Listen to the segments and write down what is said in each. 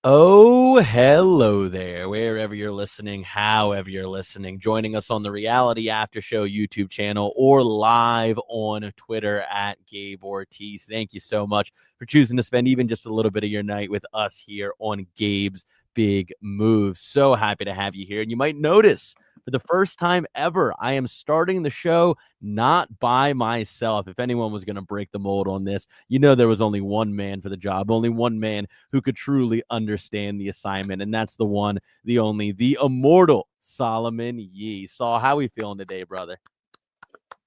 Oh, hello there, wherever you're listening, however you're listening, joining us on the Reality After Show YouTube channel or live on Twitter at Gabe Ortiz. Thank you so much for choosing to spend even just a little bit of your night with us here on Gabe's Big Move. So happy to have you here. And you might notice for the first time ever, I am starting the show not by myself. If anyone was going to break the mold on this, there was only one man for the job, only one man who could truly understand the assignment, and that's the one, the only, the immortal Solomon Yee. Saul, how we feeling today, brother?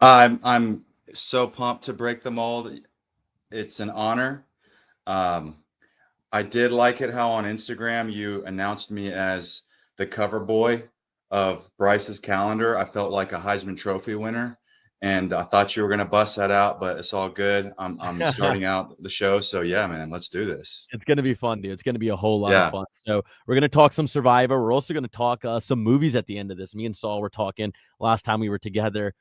I'm so pumped to break the mold. It's an honor. Um, I did like it how on Instagram you announced me as the cover boy of Bryce's calendar. I felt like a Heisman Trophy winner, and I thought you were gonna bust that out, but it's all good. I'm starting out the show, so yeah, man, let's do this. It's going to be fun, dude. It's going to be a whole lot of Yeah. fun. So we're going to talk some Survivor. We're also going to talk some movies at the end of this. Me and Saul were talking last time we were together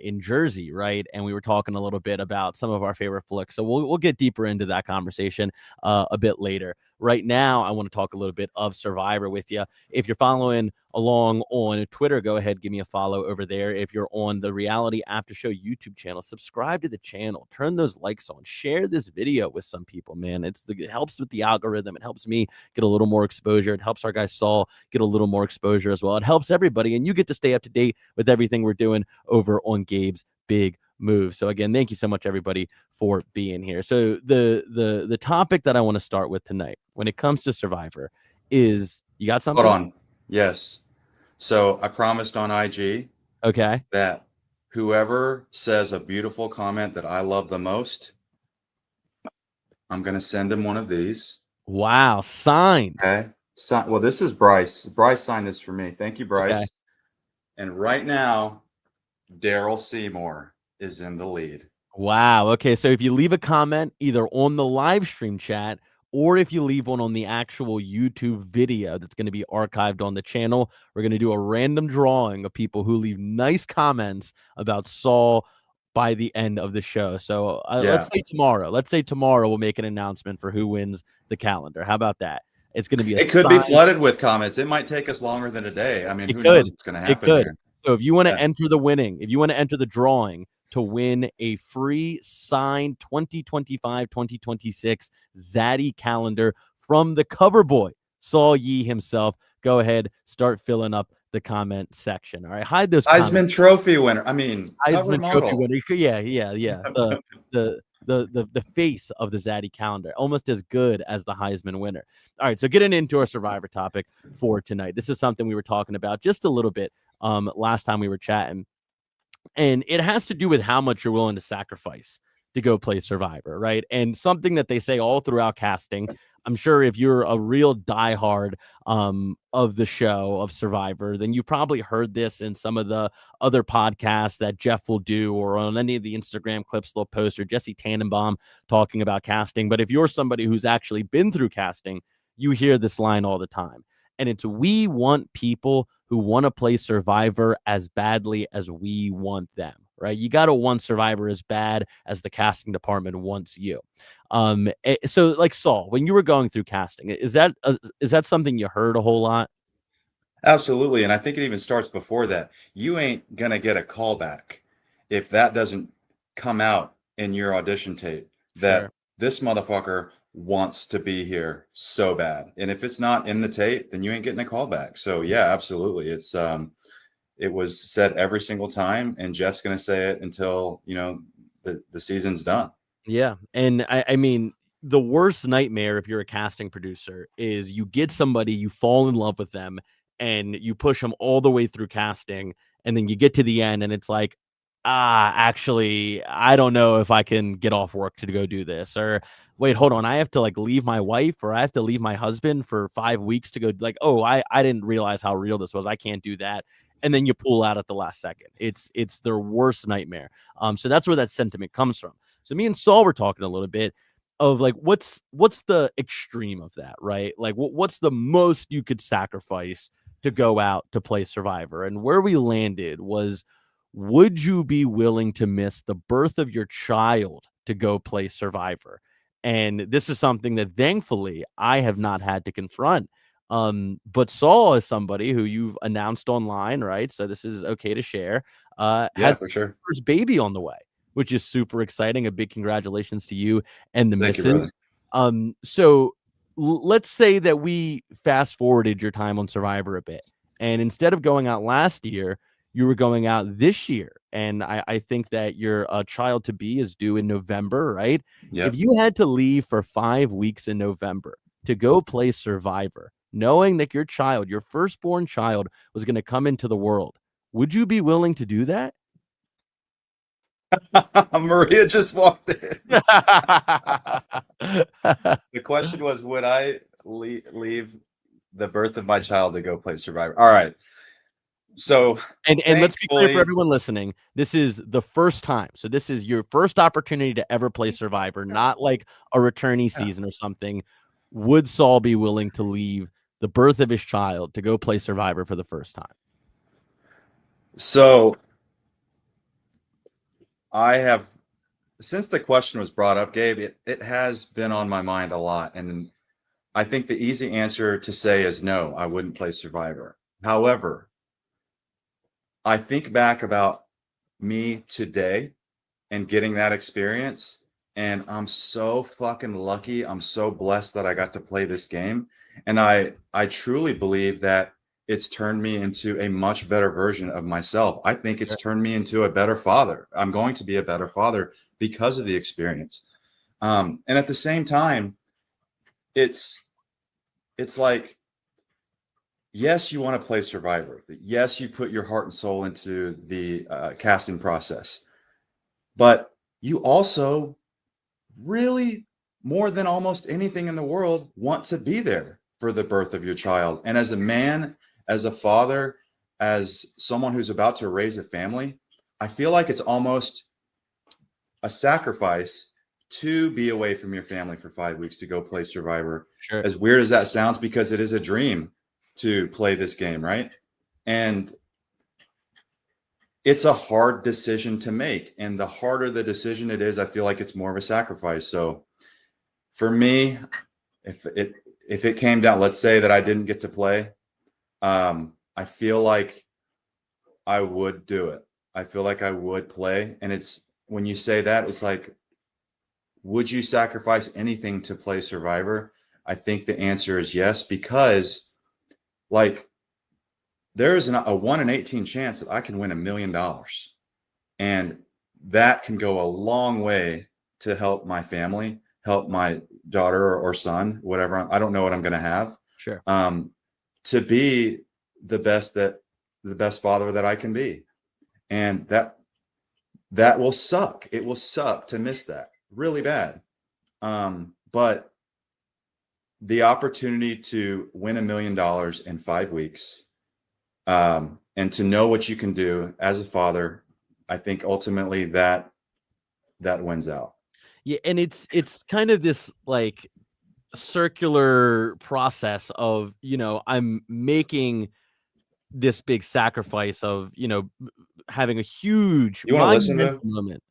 in Jersey, right? And we were talking a little bit about some of our favorite flicks. So we'll get deeper into that conversation a bit later. Right now, I want to talk a little bit of Survivor with you. If you're following along on Twitter, go ahead, give me a follow over there. If you're on the Reality After Show YouTube channel, subscribe to the channel, turn those likes on, share this video with some people, man. It helps with the algorithm. It helps me get a little more exposure. It helps our guy Saul get a little more exposure as well. It helps everybody, and you get to stay up to date with everything we're doing over on Gabe's Big Move. So again, thank you so much, everybody, for being here. So the topic that I want to start with tonight, when it comes to Survivor, is you got Hold something? on. Yes. So I promised on IG Okay. that whoever says a beautiful comment that I love the most, I'm gonna send him one of these. Wow, signed. Okay. Well, this is Bryce. Bryce signed this for me. Thank you, Okay. Bryce. And right now, Daryl Seymour is in the lead. Wow. Okay. So if you leave a comment either on the live stream chat or if you leave one on the actual YouTube video that's going to be archived on the channel, we're going to do a random drawing of people who leave nice comments about Saul by the end of the show. So let's Yeah. say tomorrow. Let's say tomorrow we'll make an announcement for who wins the calendar. How about that? It's going to be a It could be sign. flooded with comments. It might take us longer than a day. I mean, It who knows could. what's going to It happen could. here? So if you want to Yeah. enter the winning, if you want to enter the drawing to win a free signed 2025-2026 Zaddy calendar from the cover boy, Saul Yee himself, go ahead, start filling up the comment section. All right. Hide those comments. Heisman Trophy winner. I mean, cover Heisman Trophy model. winner. Yeah. The face of the Zaddy calendar, almost as good as the Heisman winner. All right, so getting into our Survivor topic for tonight. This is something we were talking about just a little bit last time we were chatting, and it has to do with how much you're willing to sacrifice to go play Survivor, right? And something that they say all throughout casting. I'm sure if you're a real diehard of the show of Survivor, then you probably heard this in some of the other podcasts that Jeff will do, or on any of the Instagram clips they'll post, or Jesse Tannenbaum talking about casting. But if you're somebody who's actually been through casting, you hear this line all the time. And it's, we want people who want to play Survivor as badly as we want them, right? You got to want Survivor as bad as the casting department wants you. So like Saul, when you were going through casting, is that something you heard a whole lot? Absolutely. And I think it even starts before that. You ain't going to get a callback if that doesn't come out in your audition tape Sure. that this motherfucker wants to be here so bad. And if it's not in the tape, then you ain't getting a callback. So yeah, absolutely. It was said every single time, and Jeff's going to say it until, the season's done. Yeah. And I mean, the worst nightmare if you're a casting producer is you get somebody, you fall in love with them, and you push them all the way through casting. And then you get to the end and it's like, actually, I don't know if I can get off work to go do this. Or wait, hold on. I have to like leave my wife, or I have to leave my husband for 5 weeks to go, like, oh, I didn't realize how real this was. I can't do that. And then you pull out at the last second. It's their worst nightmare. So that's where that sentiment comes from. So me and Saul were talking a little bit of like what's the extreme of that, right? Like what's the most you could sacrifice to go out to play Survivor? And where we landed was, would you be willing to miss the birth of your child to go play Survivor? And this is something that thankfully I have not had to confront. But Saul is somebody who you've announced online, right? So this is okay to share. Yeah, Has for sure. first baby on the way, which is super exciting. A big congratulations to you and the Thank you, brother. missus. So let's say that we fast forwarded your time on Survivor a bit, and instead of going out last year, you were going out this year. And I think that your child to be is due in November, right? If Yep. you had to leave for 5 weeks in November to go play Survivor, knowing that your child, your firstborn child, was going to come into the world, would you be willing to do that? Maria just walked in. and The question was, would I leave the birth of my child to go play Survivor? All right. So let's be clear for thankfully, everyone listening. This is the first time. So this is your first opportunity to ever play Survivor, not like a returnee yeah. season or something. Would Saul be willing to leave the birth of his child to go play Survivor for the first time? So I have, since the question was brought up, Gabe, it has been on my mind a lot. And I think the easy answer to say is no, I wouldn't play Survivor. However, I think back about me today and getting that experience, and I'm so fucking lucky. I'm so blessed that I got to play this game. And I truly believe that it's turned me into a much better version of myself. I think it's Sure. turned me into a better father. I'm going to be a better father because of the experience. And at the same time, it's like, yes, you want to play Survivor. Yes, you put your heart and soul into the casting process, but you also really, more than almost anything in the world, want to be there for the birth of your child. And as a man, as a father, as someone who's about to raise a family, I feel like it's almost a sacrifice to be away from your family for 5 weeks to go play Survivor. Sure. As weird as that sounds, because it is a dream to play this game, right? And it's a hard decision to make. And the harder the decision it is, I feel like it's more of a sacrifice. So for me, if it came down, let's say that I didn't get to play, I feel like I would do it. I feel like I would play. And it's when you say that, it's like, would you sacrifice anything to play Survivor? I think the answer is yes, because like there is a 1 in 18 chance that I can win $1 million. And that can go a long way to help my family, help my daughter or son, whatever. I don't know what I'm going to have. Sure. To be the best father that I can be. And that will suck. It will suck to miss that really bad. But the opportunity to win $1 million in 5 weeks, and to know what you can do as a father, I think ultimately that wins out. Yeah, and it's kind of this like circular process of, I'm making this big sacrifice of, having a huge You want to listen monumental to? moment,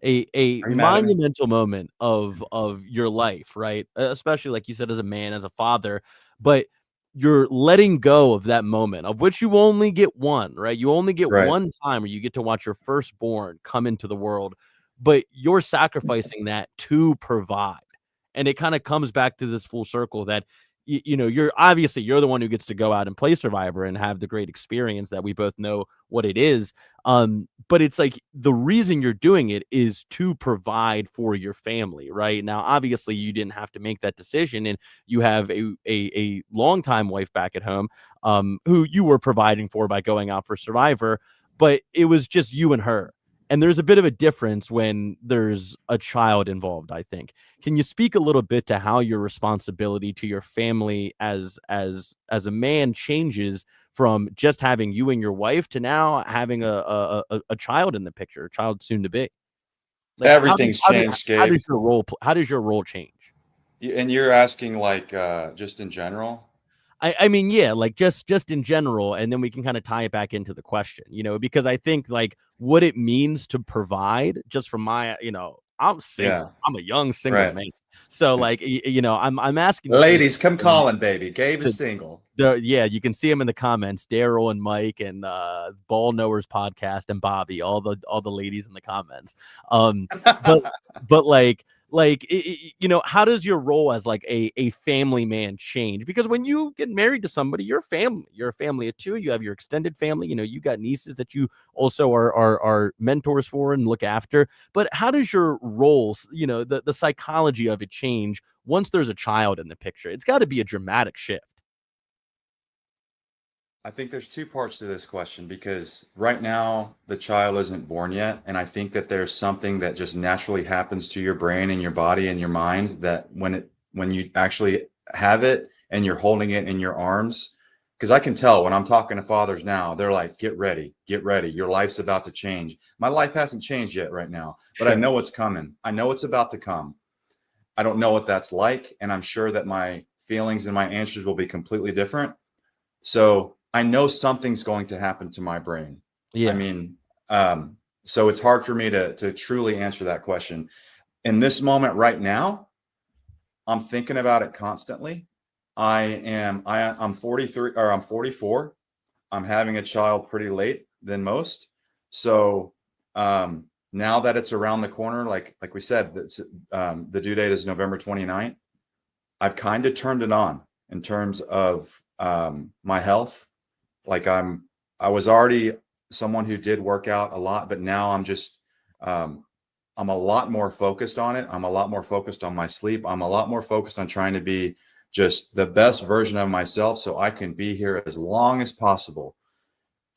a Are you mad at me? monumental moment of your life, right? Especially like you said, as a man, as a father, but you're letting go of that moment of which you only get one, right? You only get Right. one time where you get to watch your firstborn come into the world, but you're sacrificing that to provide. And it kind of comes back to this full circle that you're obviously you're the one who gets to go out and play Survivor and have the great experience that we both know what it is. But it's like the reason you're doing it is to provide for your family, right? Now, obviously, you didn't have to make that decision, and you have a longtime wife back at home, who you were providing for by going out for Survivor, but it was just you and her. And there's a bit of a difference when there's a child involved, I think. Can you speak a little bit to how your responsibility to your family as a man changes from just having you and your wife to now having a child in the picture, a child soon to be? Like Everything's changed, how Gabe. does your role change? And you're asking like just in general? I mean, yeah, like just in general, and then we can kind of tie it back into the question, because I think like what it means to provide just from my, I'm single. Yeah, I'm a young single right. man. So like, I'm asking you Ladies, come to calling, baby. Gabe is single. yeah, you can see them in the comments. Daryl and Mike and Ball Knowers podcast and Bobby, all the ladies in the comments. But how does your role as like a family man change? Because when you get married to somebody, you're family. You're a family of two. You have your extended family. You got nieces that you also are mentors for and look after. But how does your roles, the psychology of it change once there's a child in the picture? It's got to be a dramatic shift. I think there's two parts to this question because right now the child isn't born yet. And I think that there's something that just naturally happens to your brain and your body and your mind that when you actually have it and you're holding it in your arms, because I can tell when I'm talking to fathers now, they're like, get ready, get ready. Your life's about to change. My life hasn't changed yet right now, but I know it's coming. I know it's about to come. I don't know what that's like. And I'm sure that my feelings and my answers will be completely different. So I know something's going to happen to my brain. I Yeah. mean, so it's hard for me to truly answer that question. In this moment right now, I'm thinking about it constantly. I'm 43 or I'm 44. I'm having a child pretty late than most. So now that it's around the corner, like we said, the due date is November 29th. I've kind of turned it on in terms of my health. Like I was already someone who did work out a lot, but now I'm a lot more focused on it. I'm a lot more focused on my sleep. I'm a lot more focused on trying to be just the best version of myself so I can be here as long as possible.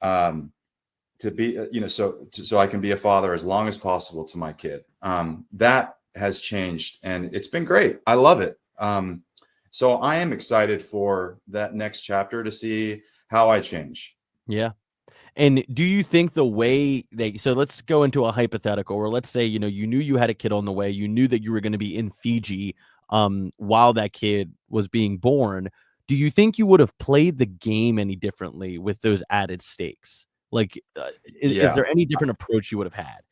To be, so I can be a father as long as possible to my kid. That has changed and it's been great. I love it. So I am excited for that next chapter to see how I change. Yeah. And do you think the way that, so let's go into a hypothetical where let's say, you knew you had a kid on the way, you knew that you were going to be in Fiji while that kid was being born. Do you think you would have played the game any differently with those added stakes? Like, is there any different approach you would have had?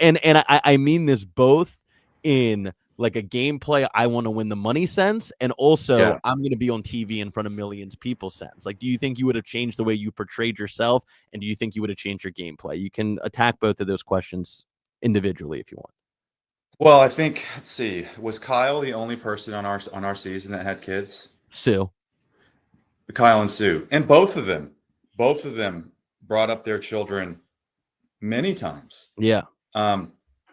And I mean this both in like a gameplay, I want to win the money sense, and also I'm going to be on TV in front of millions of people sense. Like, do you think you would have changed the way you portrayed yourself, and do you think you would have changed your gameplay? You can attack both of those questions individually if you want. Well, I think, let's see, was Kyle the only person on our season that had kids? Sue. Kyle and Sue, and both of them brought up their children many times. Yeah.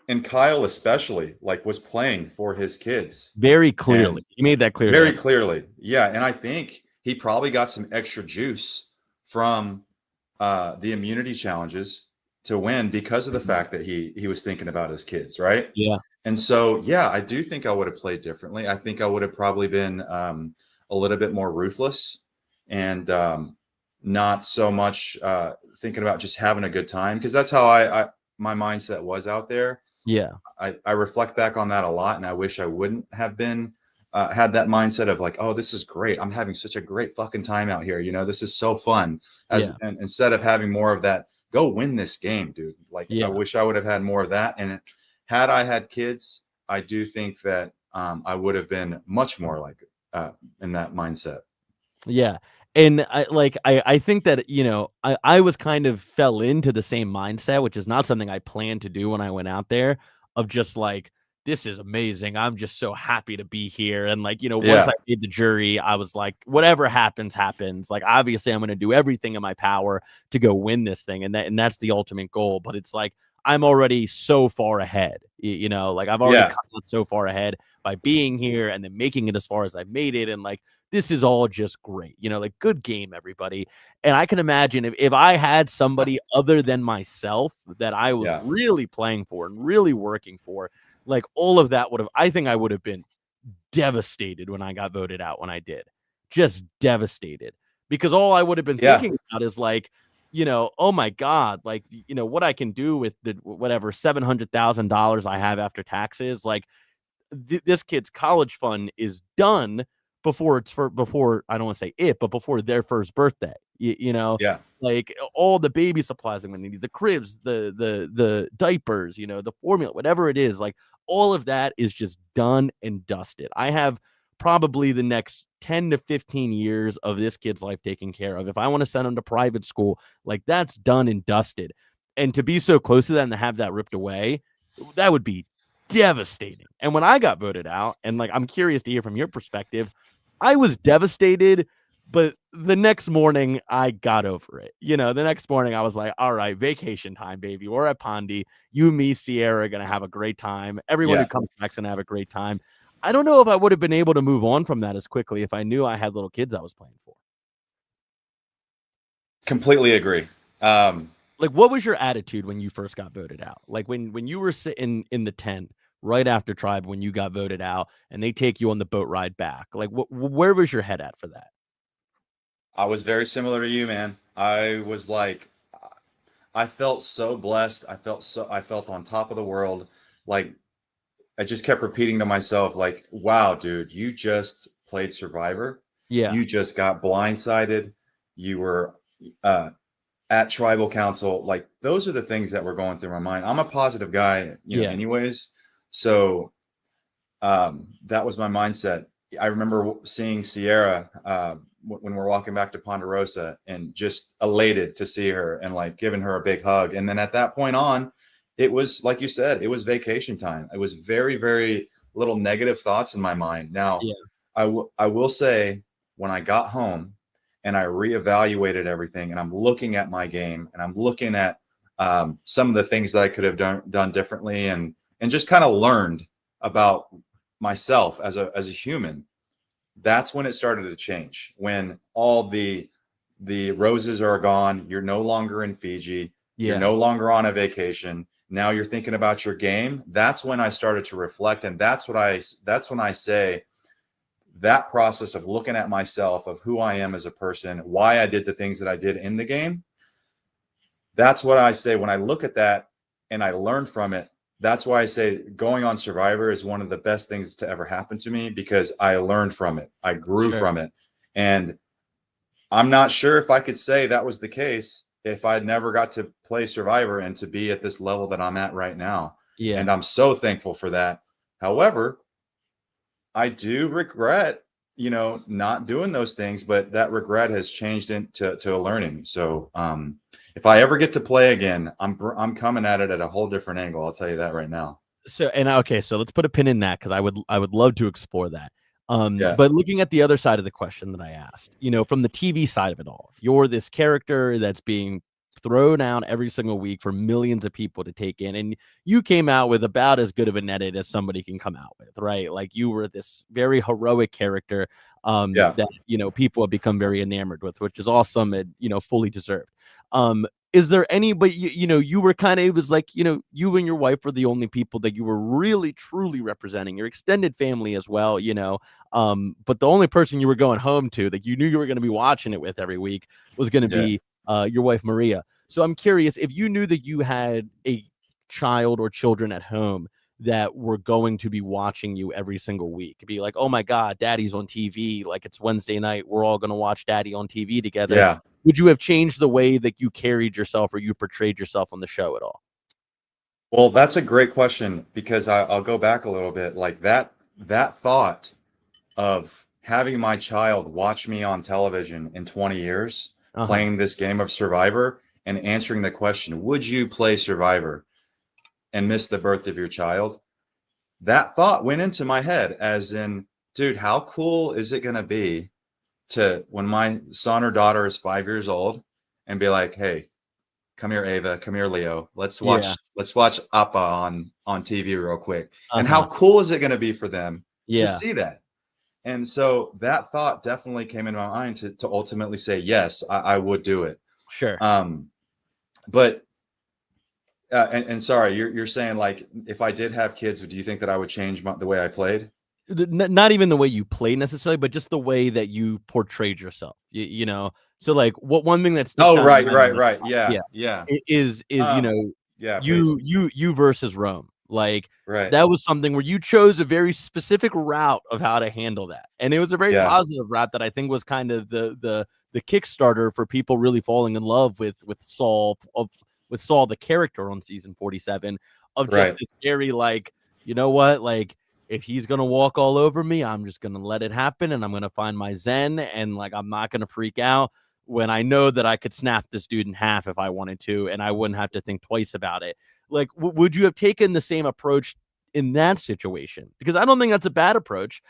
And Kyle especially was playing for his kids very clearly. He made that clear. Very clearly. Yeah. And I think he probably got some extra juice from the immunity challenges to win because of the fact that he was thinking about his kids. Right. Yeah. And so, yeah, I do think I would have played differently. I think I would have probably been a little bit more ruthless and not so much thinking about just having a good time, because that's how my mindset was out there. Yeah. I reflect back on that a lot, and I wish I wouldn't have been had that mindset of like, oh, this is great. I'm having such a great fucking time out here. This is so fun. And instead of having more of that, go win this game, dude. I wish I would have had more of that. And had I had kids, I do think that I would have been much more in that mindset. Yeah. And I think that, I was kind of fell into the same mindset, which is not something I planned to do when I went out there, of just like, this is amazing. I'm just so happy to be here. And once I made the jury, I was like, whatever happens, happens. Like, obviously I'm going to do everything in my power to go win this thing. And that's the ultimate goal. But it's like, I'm already so far ahead, I've already come so far ahead by being here and then making it as far as I've made it. And this is all just great, good game, everybody. And I can imagine if I had somebody other than myself that I was really playing for and really working for, all of that I think I would have been devastated when I got voted out when I did. Just devastated. Because all I would have been thinking about is oh my God, what I can do with the whatever $700,000 I have after taxes, this kid's college fund is done before I don't want to say it, but before their first birthday. All the baby supplies I'm gonna need, the cribs, the diapers, the formula, whatever it is, all of that is just done and dusted. I have probably the next 10 to 15 years of this kid's life taken care of. If I want to send him to private school, like that's done and dusted. And to be so close to that and to have that ripped away, that would be devastating. And when I got voted out, and like I'm curious to hear from your perspective, I was devastated, but the next morning I got over it. The next morning I was like, all right, vacation time, baby. We're at Pondy. You, me, Sierra are gonna have a great time. Everyone who Yeah, comes back's gonna have a great time. I don't know if I would have been able to move on from that as quickly if I knew I had little kids I was playing for. completely agree. Like, what was your attitude when you first got voted out? Like when you were sitting in the tent right after Tribe when you got voted out and they take you on the boat ride back. Like where was your head at for that? I was very similar to you, man. I was like, I felt so blessed. I felt on top of the world. Like, I just kept repeating to myself, like, wow, dude, you just played Survivor. Yeah. You just got blindsided. You were uh, at tribal council. Like, those are the things that were going through my mind. I'm a positive guy, Yeah. anyways. So that was my mindset. I remember seeing Sierra when we're walking back to Ponderosa and just elated to see her and like giving her a big hug. And then at that point on, it was like you said, it was vacation time. It was very, very little negative thoughts in my mind. Now, Yeah. I will say when I got home and I reevaluated everything and I'm looking at my game and I'm looking at some of the things that I could have done differently and just kind of learned about myself as a human. That's when it started to change. When all the roses are gone, you're no longer in Fiji, you're Yeah. no longer on a vacation. Now you're thinking about your game. That's when I started to reflect, and that's when I say that process of looking at myself, of who I am as a person, why I did the things that I did in the game. That's what I say when I look at that and I learn from it. That's why I say going on Survivor is one of the best things to ever happen to me because I learned from it. I grew Sure. from it. And I'm not sure if I could say that was the case if I'd never got to play Survivor and to be at this level that I'm at right now. Yeah. And I'm so thankful for that. However, I do regret, not doing those things, but that regret has changed into a learning. So, if I ever get to play again, I'm coming at it at a whole different angle. I'll tell you that right now. So okay, so let's put a pin in that because I would love to explore that. Yeah, But looking at the other side of the question that I asked, from the TV side of it all, you're this character that's being thrown out every single week for millions of people to take in, and you came out with about as good of an edit as somebody can come out with, right? Like you were this very heroic character yeah, that people have become very enamored with, which is awesome and fully deserved. Is there anybody you were kind of, it was like you and your wife were the only people that you were really truly representing, your extended family as well, but the only person you were going home to that you knew you were going to be watching it with every week was going to yeah. be your wife Maria. So I'm curious if you knew that you had a child or children at home that were going to be watching you every single week, be like, oh my god, daddy's on TV, like it's Wednesday night, we're all going to watch daddy on TV together. Yeah. Would you have changed the way that you carried yourself or you portrayed yourself on the show at all? Well, that's a great question because I'll go back a little bit. Like that thought of having my child watch me on television in 20 years Uh-huh. playing this game of Survivor and answering the question, would you play Survivor and miss the birth of your child? That thought went into my head as in, dude, how cool is it going to be to when my son or daughter is 5 years old and be like, hey, come here, Ava, come here, Leo. Yeah. Let's watch Appa on TV real quick. And how Uh-huh. cool is it going to be for them to Yeah. see that? And so that thought definitely came into my mind to ultimately say, yes, I would do it. Sure. Um, but and sorry, you're saying like if I did have kids, do you think that I would change the way I played? Not even the way you play necessarily, but just the way that you portrayed yourself. So like what one thing that sticks Oh, out in right, my mind, right, right. Yeah, yeah, yeah. is Um, yeah, please. you versus Rome. Like Right. that was something where you chose a very specific route of how to handle that, and it was a very Yeah, positive route that I think was kind of the Kickstarter for people really falling in love with Saul the character on season 47 of just right. this very like you know what, like if he's gonna walk all over me, I'm just gonna let it happen, and I'm gonna find my zen, and like I'm not gonna freak out when I know that I could snap this dude in half if I wanted to, and I wouldn't have to think twice about it. Like, would you have taken the same approach in that situation? Because I don't think that's a bad approach.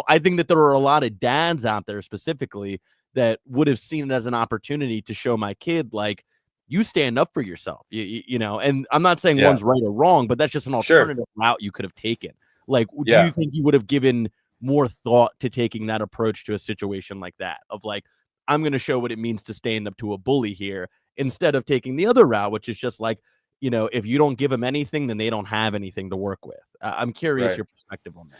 I think that there are a lot of dads out there specifically that would have seen it as an opportunity to show my kid, like, you stand up for yourself, and I'm not saying Yeah. one's right or wrong, but that's just an Sure. alternative route you could have taken. Like, do Yeah. you think you would have given more thought to taking that approach to a situation like that of like, I'm going to show what it means to stand up to a bully here, instead of taking the other route, which is just like, if you don't give them anything, then they don't have anything to work with. I'm curious Right. your perspective on that.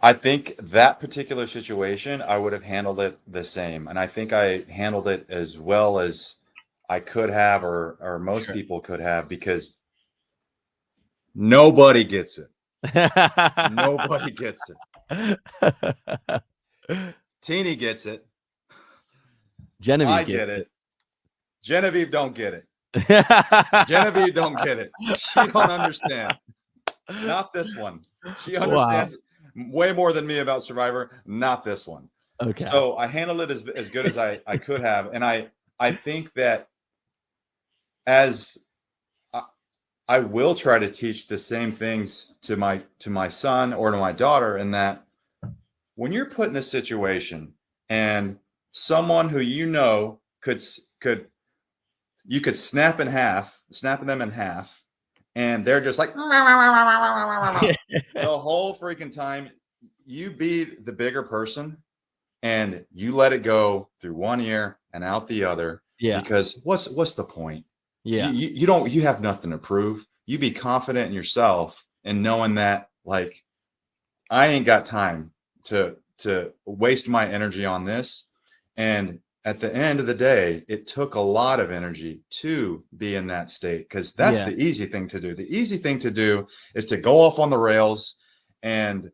I think that particular situation, I would have handled it the same. And I think I handled it as well as I could have, or most Sure. people could have, because nobody gets it. Nobody gets it. Teeny gets it. Genevieve I gets get it. Genevieve don't get it. it. Genevieve don't get it. She don't understand. Not this one. She understands way more than me about Survivor. Not this one. Okay. So I handled it as good as I could have. And I think that as I will try to teach the same things to my son or to my daughter, in that when you're put in a situation and someone who you could snap them in half, and they're just like the whole freaking time, you be the bigger person and you let it go through one ear and out the other. Yeah. Because what's the point? Yeah. You have nothing to prove. You be confident in yourself and knowing that, like, I ain't got time to waste my energy on this. And at the end of the day, it took a lot of energy to be in that state, because that's the easy thing to do. The easy thing to do is to go off on the rails. And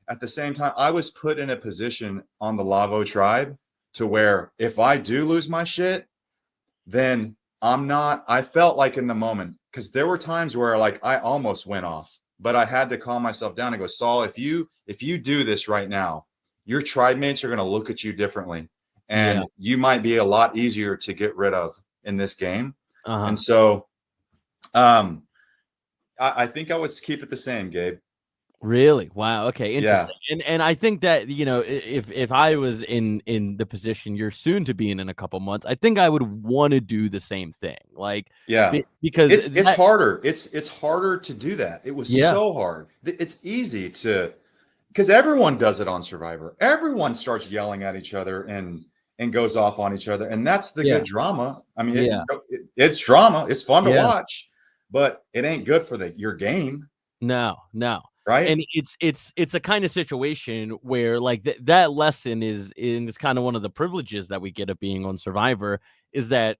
at the same time, I was put in a position on the Lavo tribe to where if I do lose my shit, then I felt like in the moment, because there were times where like I almost went off, but I had to calm myself down and go, Saul, if you do this right now, your tribe mates are going to look at you differently, and you might be a lot easier to get rid of in this game. And so I think I would keep it the same, Gabe. Really? Wow. Okay. Yeah. Interesting. And I think that, if I was in the position you're soon to be in a couple months, I think I would want to do the same thing. Like, yeah, because it's harder. It's harder to do that. It was so hard. It's easy because everyone does it on Survivor. Everyone starts yelling at each other and goes off on each other. And that's the good drama. I mean, it's drama. It's fun to watch, but it ain't good for your game. No. Right. And it's a kind of situation where like that lesson is kind of one of the privileges that we get of being on Survivor, is that,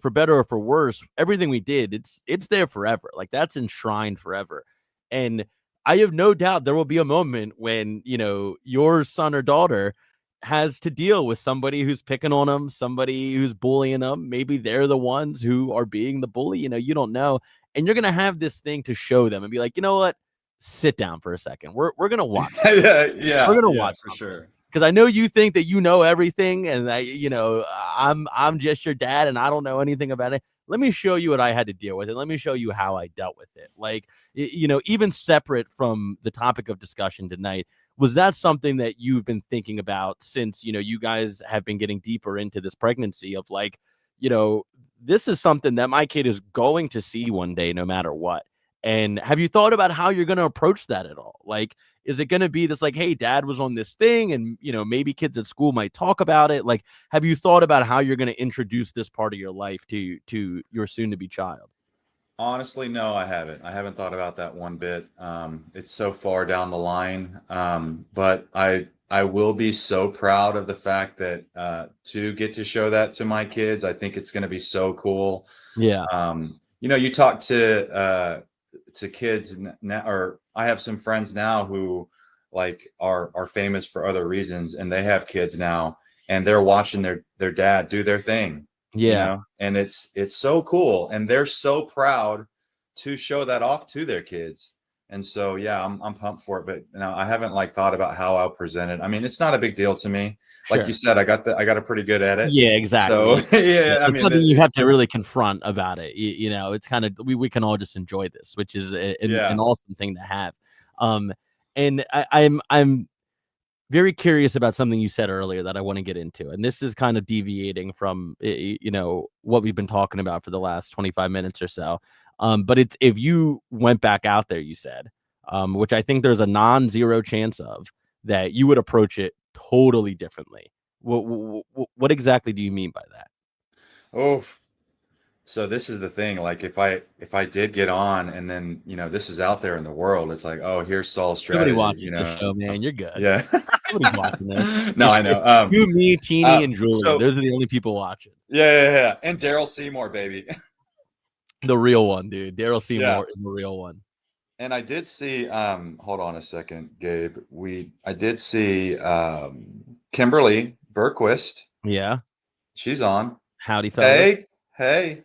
for better or for worse, everything we did, it's there forever. Like, that's enshrined forever. And I have no doubt there will be a moment when, your son or daughter has to deal with somebody who's picking on them, somebody who's bullying them. Maybe they're the ones who are being the bully, you don't know. And you're going to have this thing to show them and be like, you know what? Sit down for a second. We're going to watch. Yeah. We're going to watch for sure. Because I know you think that you know everything, and I'm just your dad and I don't know anything about it. Let me show you what I had to deal with, and let me show you how I dealt with it. Like, even separate from the topic of discussion tonight, was that something that you've been thinking about since, you guys have been getting deeper into this pregnancy of like, this is something that my kid is going to see one day, no matter what. And have you thought about how you're going to approach that at all? Like, is it going to be this like, hey, dad was on this thing, and, maybe kids at school might talk about it? Like, have you thought about how you're going to introduce this part of your life to your soon to be child? Honestly, no, I haven't. I haven't thought about that one bit. It's so far down the line. But I will be so proud of the fact that to get to show that to my kids. I think it's going to be so cool. Yeah. You talk to kids now, or I have some friends now who like are famous for other reasons, and they have kids now, and they're watching their dad do their thing. And it's so cool, and they're so proud to show that off to their kids. And so, yeah, I'm pumped for it. But now I haven't like thought about how I'll present it. I mean, it's not a big deal to me. Like you Sure. said, I got a pretty good edit. Yeah, exactly. So Yeah. Yeah, yeah, I it's mean, nothing you have to really confront about it. You know, it's kind of we can all just enjoy this, which is an yeah. awesome thing to have. Um, and I'm very curious about something you said earlier that I want to get into, and this is kind of deviating from you know what we've been talking about for the last 25 minutes or so. But it's if you went back out there, you said, which I think there's a non-zero chance of that you would approach it totally differently. What exactly do you mean by that? Oh, so this is the thing. Like if I did get on and then, this is out there in the world, it's like, oh, here's Saul's Nobody strategy, watches this show, man. You're good. Yeah. Nobody's watching this. No, I It's know. you, me, Teeny, and Julia. So Those are the only people watching. yeah. And Daryl Seymour, baby. The real one, dude. Daryl Yeah. Seymour is the real one. And I did see, hold on a second, Gabe. I did see Kimberly Berquist. Yeah. She's on. Howdy, fellas. Hey.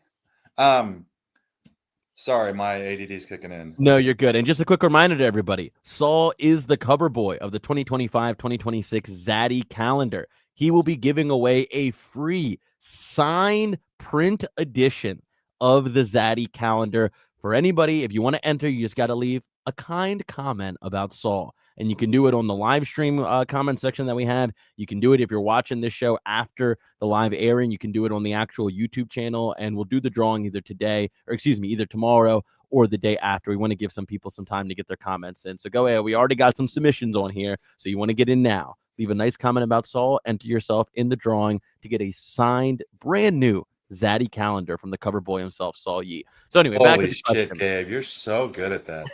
Sorry, my ADD's kicking in. No, you're good. And just a quick reminder to everybody, Saul is the cover boy of the 2025-2026 Zaddy calendar. He will be giving away a free signed print edition of the Zaddy calendar for anybody. If you want to enter, you just got to leave a kind comment about Saul. And you can do it on the live stream comment section that we have. You can do it if you're watching this show after the live airing. You can do it on the actual YouTube channel, and we'll do the drawing either tomorrow or the day after. We want to give some people some time to get their comments in. So go ahead. We already got some submissions on here, so you want to get in now. Leave a nice comment about Saul. Enter yourself in the drawing to get a signed, brand new Zaddy calendar from the cover boy himself, Saul Yee. So anyway, back to Holy the shit, question. Gabe, you're so good at that,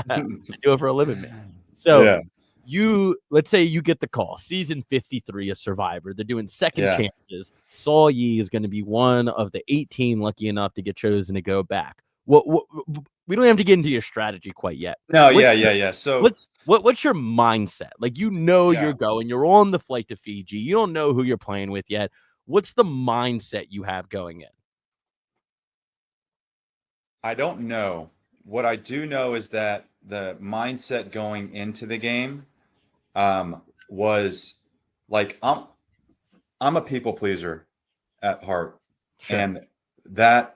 dude. Do it for a living, man. So Yeah. let's say you get the call, season 53 of Survivor. They're doing second chances. Saul Yee is going to be one of the 18 lucky enough to get chosen to go back. What we don't have to get into your strategy quite yet. No, yeah. So what's your mindset? Like, you're going, you're on the flight to Fiji. You don't know who you're playing with yet. What's the mindset you have going in? I don't know. What I do know is that the mindset going into the game was like I'm a people pleaser at heart. Sure. And that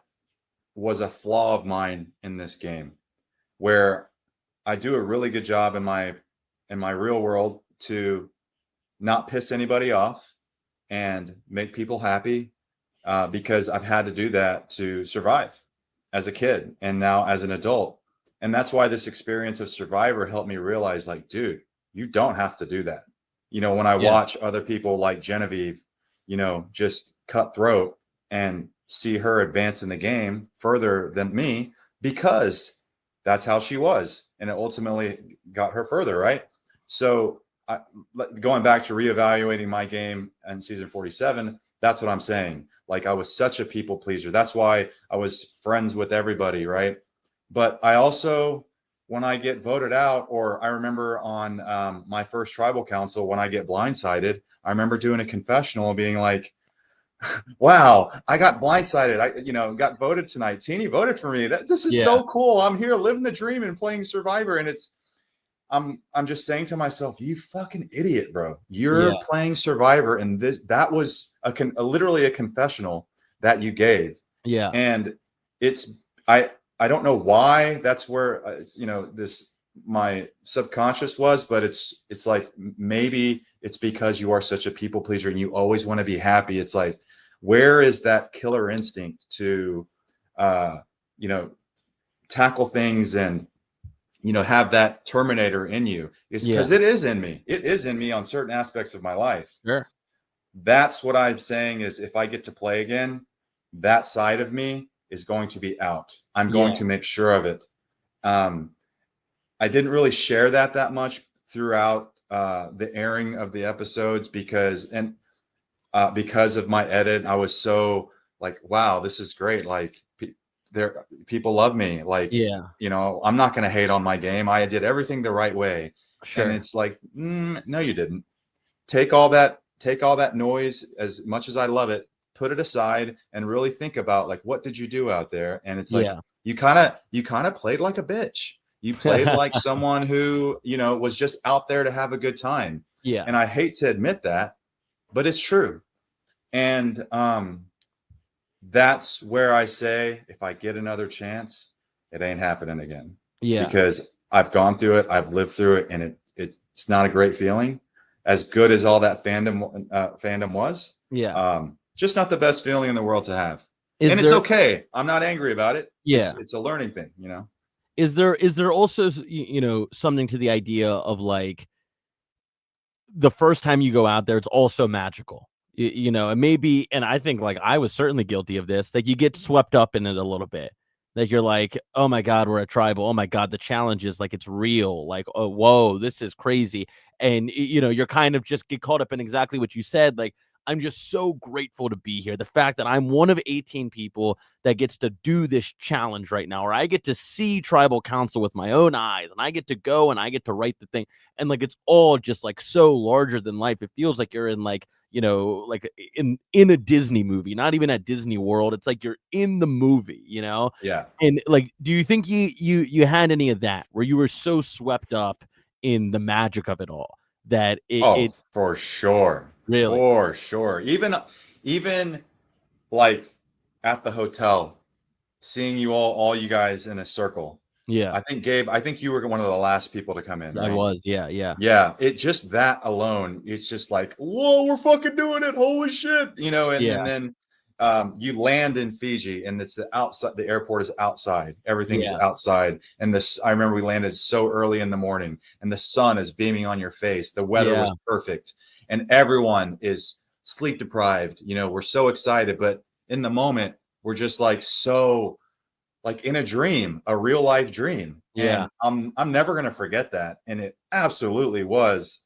was a flaw of mine in this game, where I do a really good job in my real world to not piss anybody off and make people happy, because I've had to do that to survive as a kid and now as an adult. And that's why this experience of Survivor helped me realize, like, dude, you don't have to do that. When I watch other people like Genevieve, just cutthroat and see her advance in the game further than me, because that's how she was. And it ultimately got her further, right? So going back to reevaluating my game in season 47, that's what I'm saying. Like, I was such a people pleaser. That's why I was friends with everybody, right? But I also, when I get voted out, or I remember on my first tribal council, when I get blindsided, I remember doing a confessional and being like, wow, I got blindsided. I got voted tonight. Teeny voted for me. This is so cool. I'm here living the dream and playing Survivor. And I'm just saying to myself, you fucking idiot, bro. You're playing Survivor, and that was literally a confessional that you gave. Yeah. And I don't know why that's where my subconscious was, but it's like, maybe it's because you are such a people pleaser and you always want to be happy. It's like, where is that killer instinct to tackle things and have that Terminator in you? Is because it is in me. It is in me on certain aspects of my life. Sure. That's what I'm saying, is if I get to play again, that side of me is going to be out. I'm going to make sure of it. I didn't really share that much throughout the airing of the episodes because of my edit. I was so like, wow, this is great. Like, people love me. Like, I'm not going to hate on my game. I did everything the right way. Sure. And it's like, no, you didn't. Take all that noise, as much as I love it, put it aside and really think about, like, what did you do out there? And it's like, you kind of played like a bitch. You played like someone who, was just out there to have a good time. Yeah. And I hate to admit that, but it's true. And that's where I say, if I get another chance, it ain't happening again. Yeah. Because I've gone through it, I've lived through it, and it's not a great feeling. As good as all that fandom was, Yeah. just not the best feeling in the world to have. Is And it's there okay. I'm not angry about it. Yeah. It's a learning thing, Is there also something to the idea of like the first time you go out there, it's also magical. And maybe, and I think like I was certainly guilty of this, like you get swept up in it a little bit. Like you're like, oh my God, we're a tribal. Oh my God, the challenge is like it's real. Like, oh, whoa, this is crazy. And you're kind of just get caught up in exactly what you said. Like, I'm just so grateful to be here. The fact that I'm one of 18 people that gets to do this challenge right now, or I get to see tribal council with my own eyes, and I get to go and I get to write the thing. And like it's all just like so larger than life. It feels like you're in like like in a Disney movie, not even at Disney World. It's like you're in the movie, Yeah. And like, do you think you had any of that where you were so swept up in the magic of it all that it For sure. really? For sure. Even like at the hotel, seeing all you guys in a circle. Yeah, I think Gabe, I think you were one of the last people to come in, I right? was. Yeah, yeah, Yeah, it just that alone, it's just like, whoa, we're fucking doing it. Holy shit. And yeah, then you land in Fiji and it's the outside, the airport is outside. Everything's yeah, outside. And I remember we landed so early in the morning and the sun is beaming on your face. The weather yeah, was perfect and everyone is sleep deprived. We're so excited, but in the moment, we're just like so like in a dream, a real life dream. yeah, And I'm never gonna forget that. And it absolutely was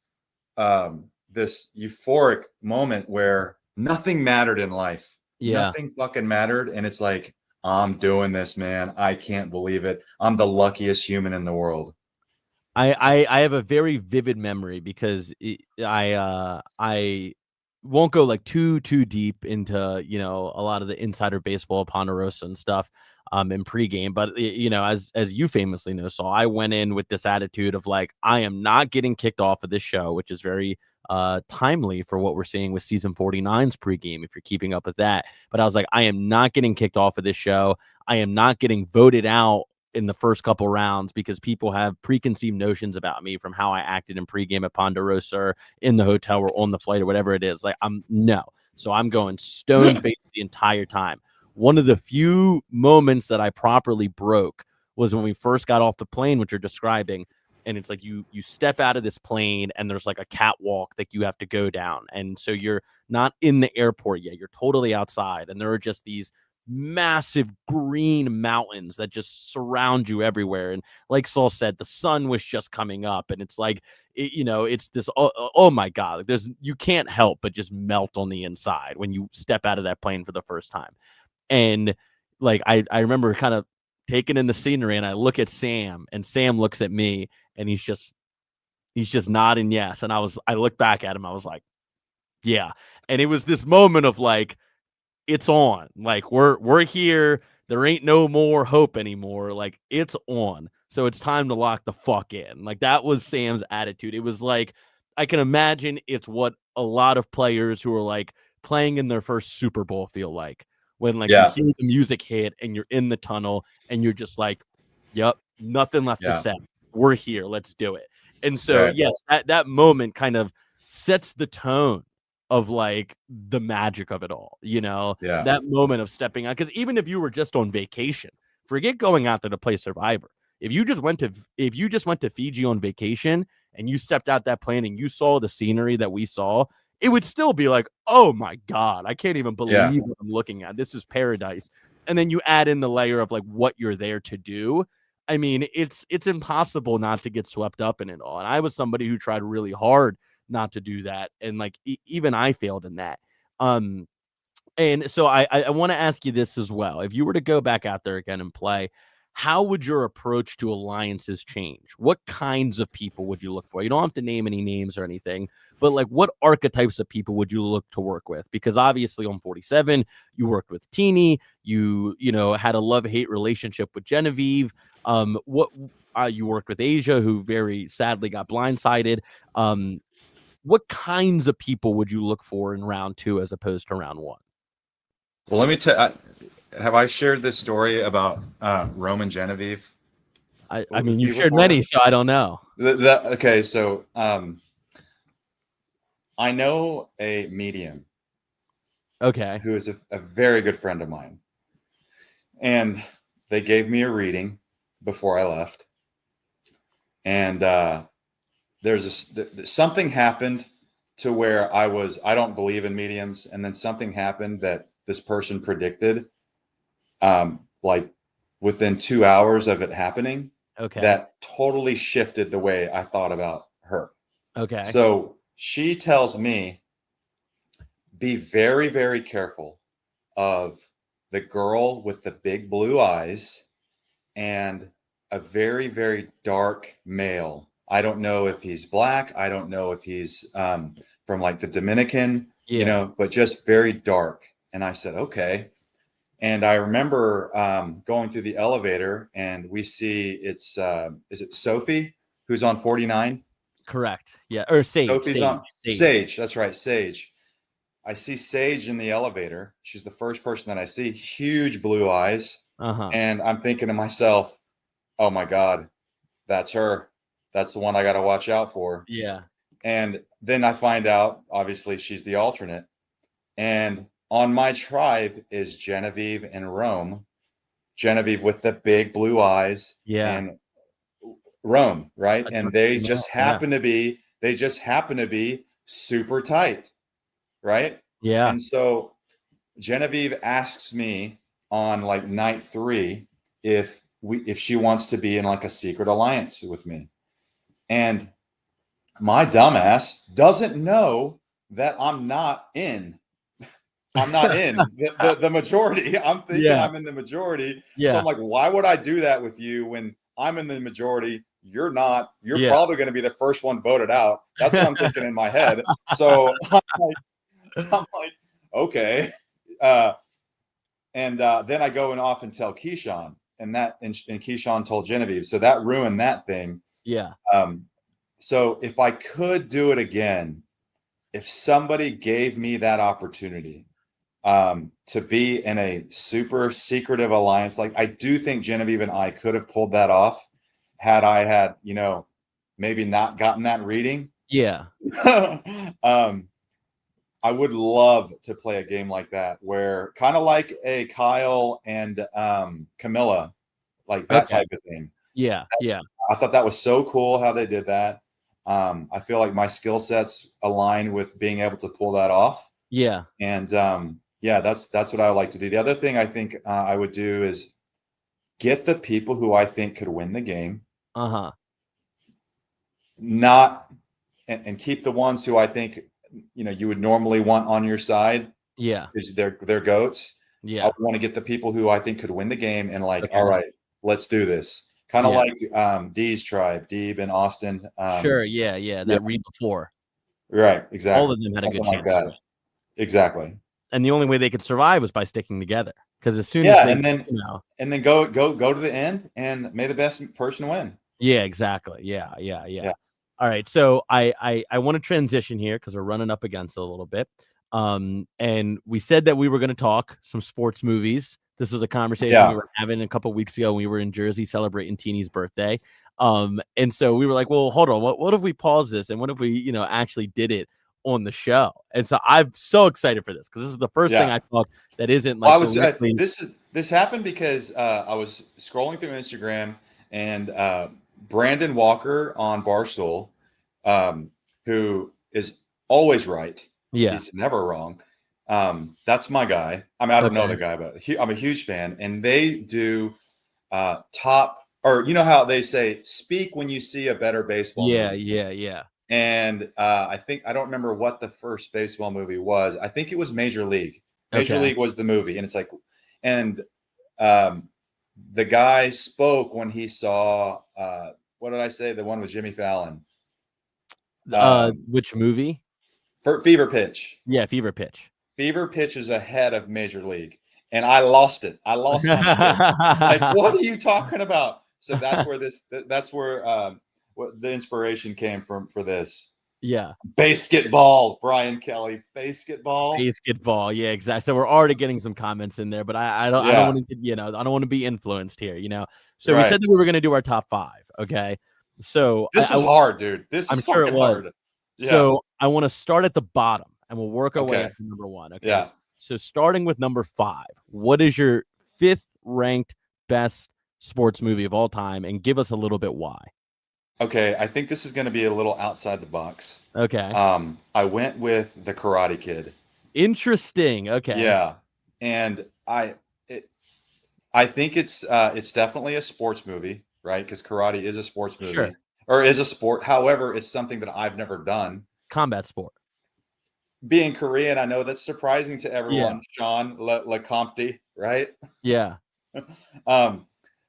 this euphoric moment where nothing mattered in life. yeah. Nothing fucking mattered. And it's like, I'm doing this, man. I can't believe it. I'm the luckiest human in the world. I have a very vivid memory because I won't go like too deep into a lot of the insider baseball Ponderosa and stuff in pregame, but as you famously know, so I went in with this attitude of like I am not getting kicked off of this show, which is very timely for what we're seeing with season 49's pregame if you're keeping up with that. But I was like, I am not getting kicked off of this show. I am not getting voted out in the first couple rounds because people have preconceived notions about me from how I acted in pregame at Ponderosa or in the hotel or on the flight or whatever it is. Like so I'm going stone faced the entire time. One of the few moments that I properly broke was when we first got off the plane, which you're describing. And it's like you step out of this plane and there's like a catwalk that you have to go down. And so you're not in the airport yet. You're totally outside. And there are just these massive green mountains that just surround you everywhere. And like Saul said, the sun was just coming up, and it's like, it's this, oh my God, like you can't help but just melt on the inside when you step out of that plane for the first time. And like, I remember kind of taking in the scenery and I look at Sam and Sam looks at me and he's just nodding yes. And I looked back at him. I was like, yeah. And it was this moment of like, it's on. Like we're here. There ain't no more hope anymore. Like it's on. So it's time to lock the fuck in. Like that was Sam's attitude. It was like I can imagine it's what a lot of players who are like playing in their first Super Bowl feel like when like you Yeah. hear the music hit and you're in the tunnel and you're just like, yep, nothing left to Yeah. say. We're here. Let's do it. And so Right. yes, that moment kind of sets the tone of like the magic of it all, Yeah. that moment of stepping out. Because even if you were just on vacation, forget going out there to play Survivor. If you just went to Fiji on vacation and you stepped out that plane and you saw the scenery that we saw, it would still be like, oh my God, I can't even Yeah. believe what I'm looking at. This is paradise. And then you add in the layer of like what you're there to do. I mean, it's impossible not to get swept up in it all. And I was somebody who tried really hard not to do that, and like even I failed in that. And so I want to ask you this as well: if you were to go back out there again and play, how would your approach to alliances change? What kinds of people would you look for? You don't have to name any names or anything, but like what archetypes of people would you look to work with? Because obviously on 47, you worked with Teeny, you know, had a love-hate relationship with Genevieve. What you worked with Asia, who very sadly got blindsided. What kinds of people would you look for in round 2 as opposed to round 1? Well, let me tell. Have I shared this story about Rome and Genevieve I with mean, you've you shared before? many, so I don't know. Okay, so I know a medium Okay. who is a very good friend of mine, and they gave me a reading before I left, and something happened to where I don't believe in mediums, and then something happened that this person predicted, like within 2 hours of it happening, Okay. that totally shifted the way I thought about her. Okay. So she tells me, be very, very careful of the girl with the big blue eyes and a very, very dark male. I don't know if he's black. I don't know if he's from like the Dominican, Yeah. but just very dark. And I said, okay. And I remember going through the elevator and we see is it Sophie who's on 49? Correct. Yeah. Or Sage. Sophie's Sage. on Sage. Sage. That's right, Sage. I see Sage in the elevator. She's the first person that I see. Huge blue eyes. Uh-huh. And I'm thinking to myself, oh my God, that's her. That's the one I got to watch out for. Yeah. And then I find out, obviously, she's the alternate. And on my tribe is Genevieve and Rome. Genevieve with the big blue eyes Yeah. and Rome, right? A And dark skinned male. Yeah. they just happen to be super tight, right? Yeah. And so Genevieve asks me on like night 3 if she wants to be in like a secret alliance with me. And my dumbass doesn't know that I'm not in. I'm not in the majority. I'm thinking Yeah. I'm in the majority. So Yeah. I'm like, why would I do that with you when I'm in the majority? You're not. You're Yeah. probably going to be the first one voted out. That's what I'm thinking in my head. So I'm like, okay. Uh, and then I go and off and tell Keyshawn, and Keyshawn told Genevieve. So that ruined that thing. Yeah. So if I could do it again, if somebody gave me that opportunity to be in a super secretive alliance, like I do think Genevieve and I could have pulled that off had I had, maybe not gotten that reading. Yeah. I would love to play a game like that where kind of like a Kyle and Camilla, like that Okay. type of thing. Yeah. Yeah. I thought that was so cool how they did that. I feel like my skill sets align with being able to pull that off. Yeah. And yeah, that's what I would like to do. The other thing I think I would do is get the people who I think could win the game, Uh-huh. not and keep the ones who I think you would normally want on your side. Yeah. Because they're goats. I Yeah. want to get the people who I think could win the game and like, Okay. all right, let's do this. Kind of Yeah. like Dee's tribe, Deeb and Austin. Sure. Yeah. Yeah. That read before. Right, All exactly. of them had a good Something like chance to that. win. Exactly. And the only way they could survive was by sticking together. Because as soon as Yeah, they, and then go to the end, and may the best person win. yeah, exactly. Yeah. Yeah. All right. So I want to transition here because we're running up against it a little bit. And we said that we were going to talk some sports movies. This was a conversation we were having a couple weeks ago when we were in Jersey celebrating Teeny's birthday. And so we were like, well, hold on. What if we pause this? And what if we, actually did it on the show? And so I'm so excited for this because this is the first thing I thought that isn't like this happened because I was scrolling through Instagram and Brandon Walker on Barstool, who is always right. Yeah. He's never wrong. That's my guy. I mean, I don't know the guy, but I'm a huge fan. And they do top, or how they say, speak when you see a better baseball movie. Yeah. And I don't remember what the first baseball movie was. I think it was Major League. Major League was the movie. And it's like, and the guy spoke when he saw what did I say? The one with Jimmy Fallon. Which movie? For Fever Pitch. Yeah, Fever Pitch. Fever Pitch is ahead of Major League, and I lost it. I lost my shit. Like, what are you talking about? So that's where what the inspiration came from for this. Yeah. Basketball, Brian Kelly. Basketball. Yeah, exactly. So we're already getting some comments in there, but I don't want to, I don't want to be influenced here, So we said that we were going to do our top 5, okay? So this was hard, dude. This is fucking hard. Yeah. So I want to start at the bottom and we'll work our way up to number 1. Okay. Yeah. So starting with number 5, what is your 5th ranked best sports movie of all time? And give us a little bit why. Okay, I think this is going to be a little outside the box. Okay. I went with The Karate Kid. Interesting. Okay. Yeah, and I think it's definitely a sports movie, right? Because karate is a sports movie, or is a sport. However, it's something that I've never done. Combat sport. Being Korean, I know that's surprising to everyone. Yeah. Sean LeCompte, right? Yeah.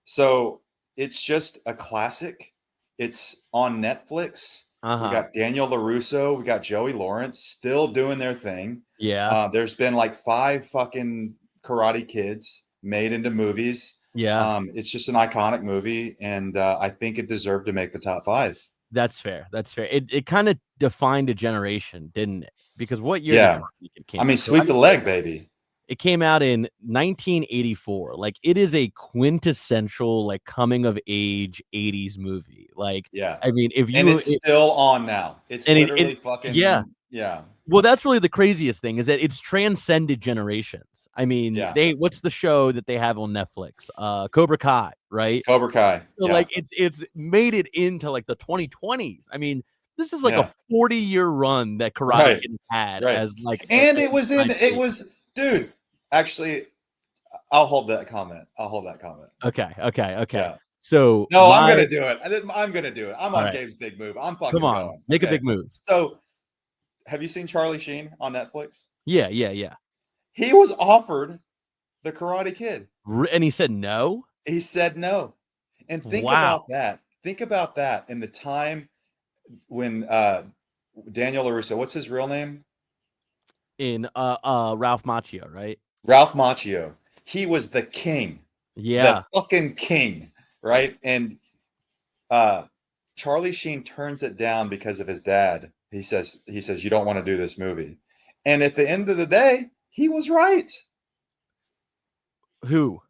So it's just a classic. It's on Netflix. We got Daniel LaRusso. We got Joey Lawrence still doing their thing. Yeah. There's been like 5 fucking Karate Kids made into movies. Yeah. It's just an iconic movie, and I think it deserved to make the top 5. That's fair. It kind of defined a generation, didn't it? Because what year? Yeah. Sweep the leg, baby. It came out in 1984. Like, it is a quintessential, like, coming of age 80s movie. Like, yeah. And it's still on now. It's literally fucking yeah. Yeah. Well, that's really the craziest thing, is that it's transcended generations. What's the show that they have on Netflix? Cobra Kai, right? Cobra Kai. So like it's made it into like the 2020s. This is like a 40-year run that Karate Kid had as like, and it was dude. Actually, I'll hold that comment. Okay. Yeah. So I'm gonna do it. I'm gonna do it. I'm on Gabe's big move. I'm fucking going. Make a big move. So, have you seen Charlie Sheen on Netflix? Yeah. He was offered The Karate Kid, and he said no. He said no. And think about that. Think about that in the time when Daniel LaRusso, what's his real name? In Ralph Macchio, right? Ralph Macchio. He was the king. Yeah. The fucking king, right? And Charlie Sheen turns it down because of his dad. He says, you don't want to do this movie. And at the end of the day, he was right. Who?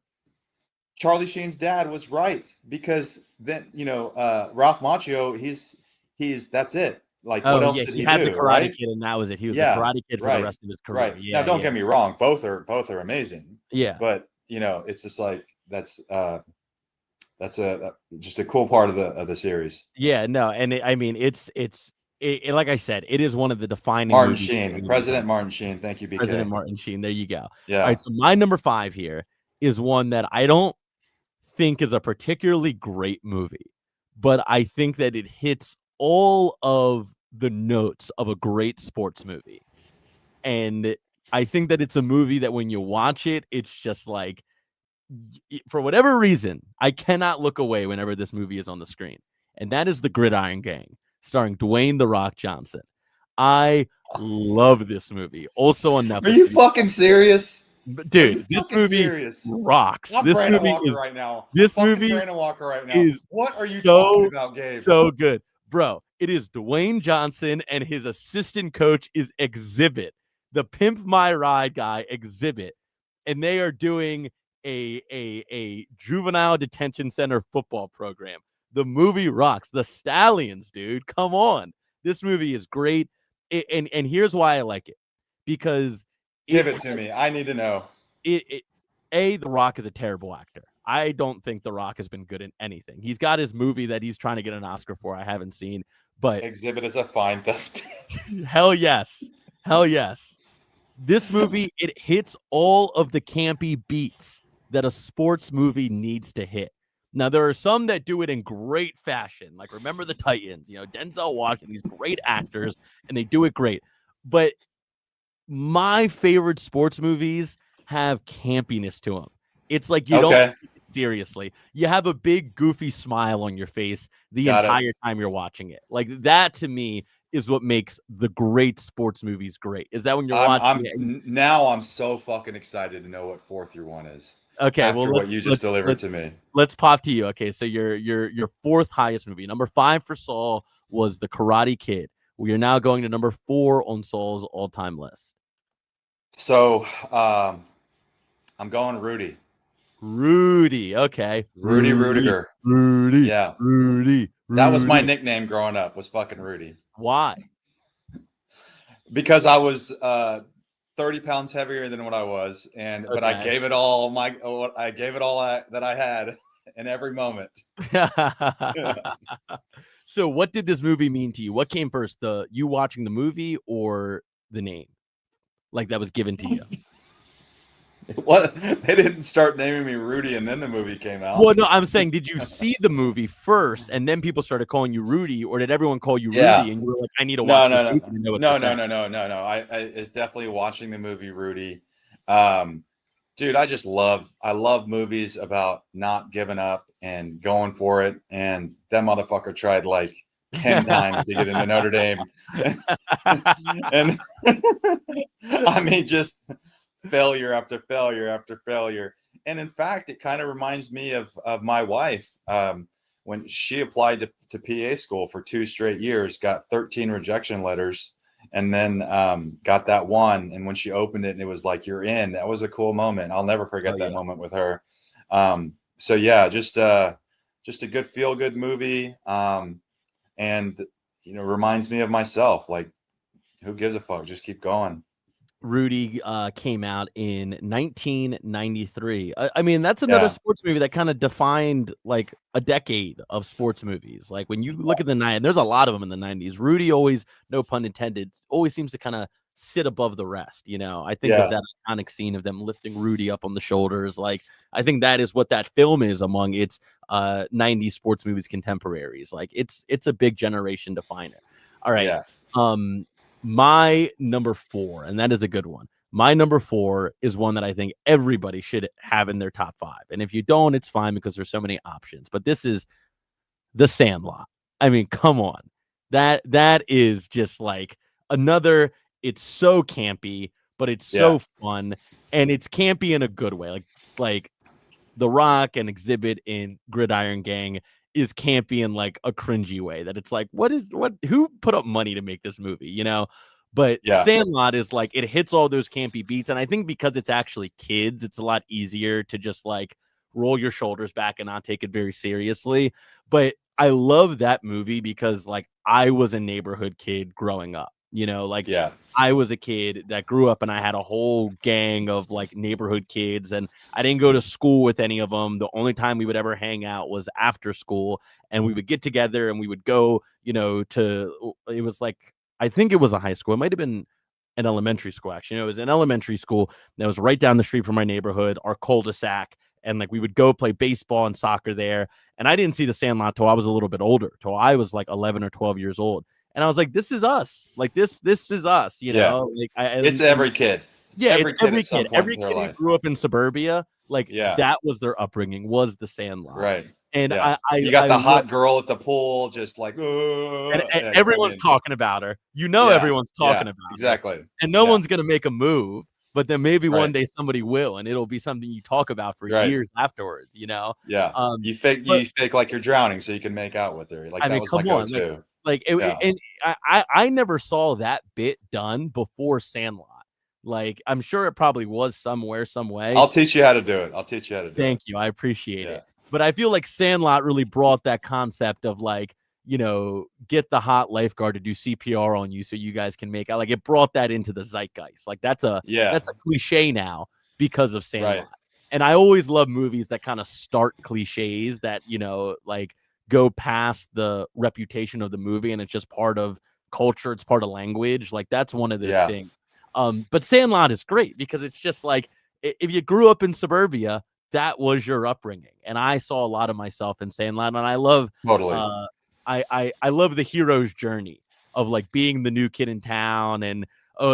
Charlie Sheen's dad was right, because then, Ralph Macchio, he's that's it. Like, what else did he do? The Karate Kid, and that was it. He was the Karate Kid for the rest of his career. Right. Yeah, now, don't get me wrong; both are amazing. Yeah. But it's just like that's just a cool part of the series. Yeah. No, and it's like I said, it is one of the defining. President Martin Sheen. Thank you, BK. President Martin Sheen. There you go. Yeah. All right. So my number 5 here is one that I don't think is a particularly great movie, but I think that it hits all of the notes of a great sports movie. And I think that it's a movie that when you watch it, it's just like, for whatever reason, I cannot look away whenever this movie is on the screen. And that is The Gridiron Gang, starring Dwayne "The Rock" Johnson. I love this movie. Also on Netflix. Are you fucking serious? Dude, this movie rocks. This movie is right now. This movie is what are you talking about, Gabe? So good, bro. It is Dwayne Johnson and his assistant coach is Exhibit, the Pimp My Ride guy, Exhibit, and they are doing a juvenile detention center football program. The movie rocks. The Stallions, dude. Come on, this movie is great, and here's why I like it, because. Give it to me. I need to know. The Rock is a terrible actor. I don't think The Rock has been good in anything. He's got his movie that he's trying to get an Oscar for. I haven't seen, but Exhibit is a fine thespian. Hell yes. This movie, it hits all of the campy beats that a sports movie needs to hit. Now, there are some that do it in great fashion. Like, remember the Titans, Denzel Washington, these great actors, and they do it great. But my favorite sports movies have campiness to them. It's like you don't seriously. You have a big goofy smile on your face the Got it. entire time you're watching it. Like that to me is what makes the great sports movies great. Is that when you're watching it? Now I'm so fucking excited to know what 4th through 1 is. Okay, well After what you just delivered to me. let's pop to you. Okay, so your fourth highest movie. Number 5 for Saul was The Karate Kid. We are now going to number 4 on Saul's all-time list. So I'm going Rudy. Rudy. Okay. Rudy Rudiger. Rudy. Yeah. Rudy. That was my nickname growing up, was fucking Rudy. Why? Because I was 30 pounds heavier than what I was, but I gave it all that I had in every moment. So what did this movie mean to you? What came first, you watching the movie or the name? Like that was given to you? What? They didn't start naming me Rudy and then the movie came out. Well, no, I'm saying, did you see the movie first and then people started calling you Rudy, or did everyone call you Rudy and you were like, I need to watch this movie to know what to say? No. I it's definitely watching the movie Rudy. Dude, I love movies about not giving up and going for it. And that motherfucker tried like 10 times to get into Notre Dame. And I mean, just failure after failure after failure. And in fact, it kind of reminds me of my wife when she applied to PA school for 2 straight years, got 13 rejection letters, and then got that one. And when she opened it and it was like, you're in, that was a cool moment. I'll never forget that moment with her. So yeah, just a good feel good movie. And reminds me of myself. Like, who gives a fuck? Just keep going. Rudy came out in 1993. I mean, that's another sports movie that kind of defined like a decade of sports movies. Like when you look at the 90s, there's a lot of them in the 90s. Rudy always, no pun intended, always seems to kind of sit above the rest. I think of that iconic scene of them lifting Rudy up on the shoulders. Like, I think that is what that film is among its 90s sports movies contemporaries. Like it's a big generation definer. All right. Yeah. My number 4, and that is a good one. My number 4 is one that I think everybody should have in their top 5. And if you don't, it's fine because there's so many options. But this is The Sandlot. I mean, come on. That is just like another, it's so campy, but it's so fun. And it's campy in a good way. Like The Rock and Exhibit in Gridiron Gang is campy in like a cringy way that it's like, who put up money to make this movie, But Sandlot is like, it hits all those campy beats. And I think because it's actually kids, it's a lot easier to just like roll your shoulders back and not take it very seriously. But I love that movie because like I was a neighborhood kid growing up, I was a kid that grew up and I had a whole gang of like neighborhood kids, and I didn't go to school with any of them. The only time we would ever hang out was after school, and we would get together and we would go, it was like, I think it was a high school. It might have been an elementary school, actually. It was an elementary school that was right down the street from my neighborhood, our cul-de-sac. And like we would go play baseball and soccer there. And I didn't see The Sandlot till I was a little bit older, till I was like 11 or 12 years old. And I was like, this is us. Like this is us, Like it's every kid. Every kid. Every kid who grew up in suburbia, like that was their upbringing, was The Sandlot. Right. And you got the hot girl at the pool, just like, and everyone's talking about her. Everyone's talking about her. Exactly. And no one's gonna make a move, but then maybe one day somebody will, and it'll be something you talk about for years afterwards. Yeah. You fake like you're drowning so you can make out with her. Like that was my go-to. And I never saw that bit done before Sandlot. Like, I'm sure it probably was somewhere, some way. I'll teach you how to do it. Thank you. I appreciate it. But I feel like Sandlot really brought that concept of like, get the hot lifeguard to do CPR on you so you guys can make out. Like, it brought that into the zeitgeist. Like, that's a cliche now because of Sandlot. Right. And I always love movies that kind of start cliches that, like go past the reputation of the movie and it's just part of culture. It's part of language. Like, that's one of those things. But Sandlot is great because it's just like, if you grew up in suburbia, that was your upbringing. And I saw a lot of myself in Sandlot, and I love I love the hero's journey of like being the new kid in town and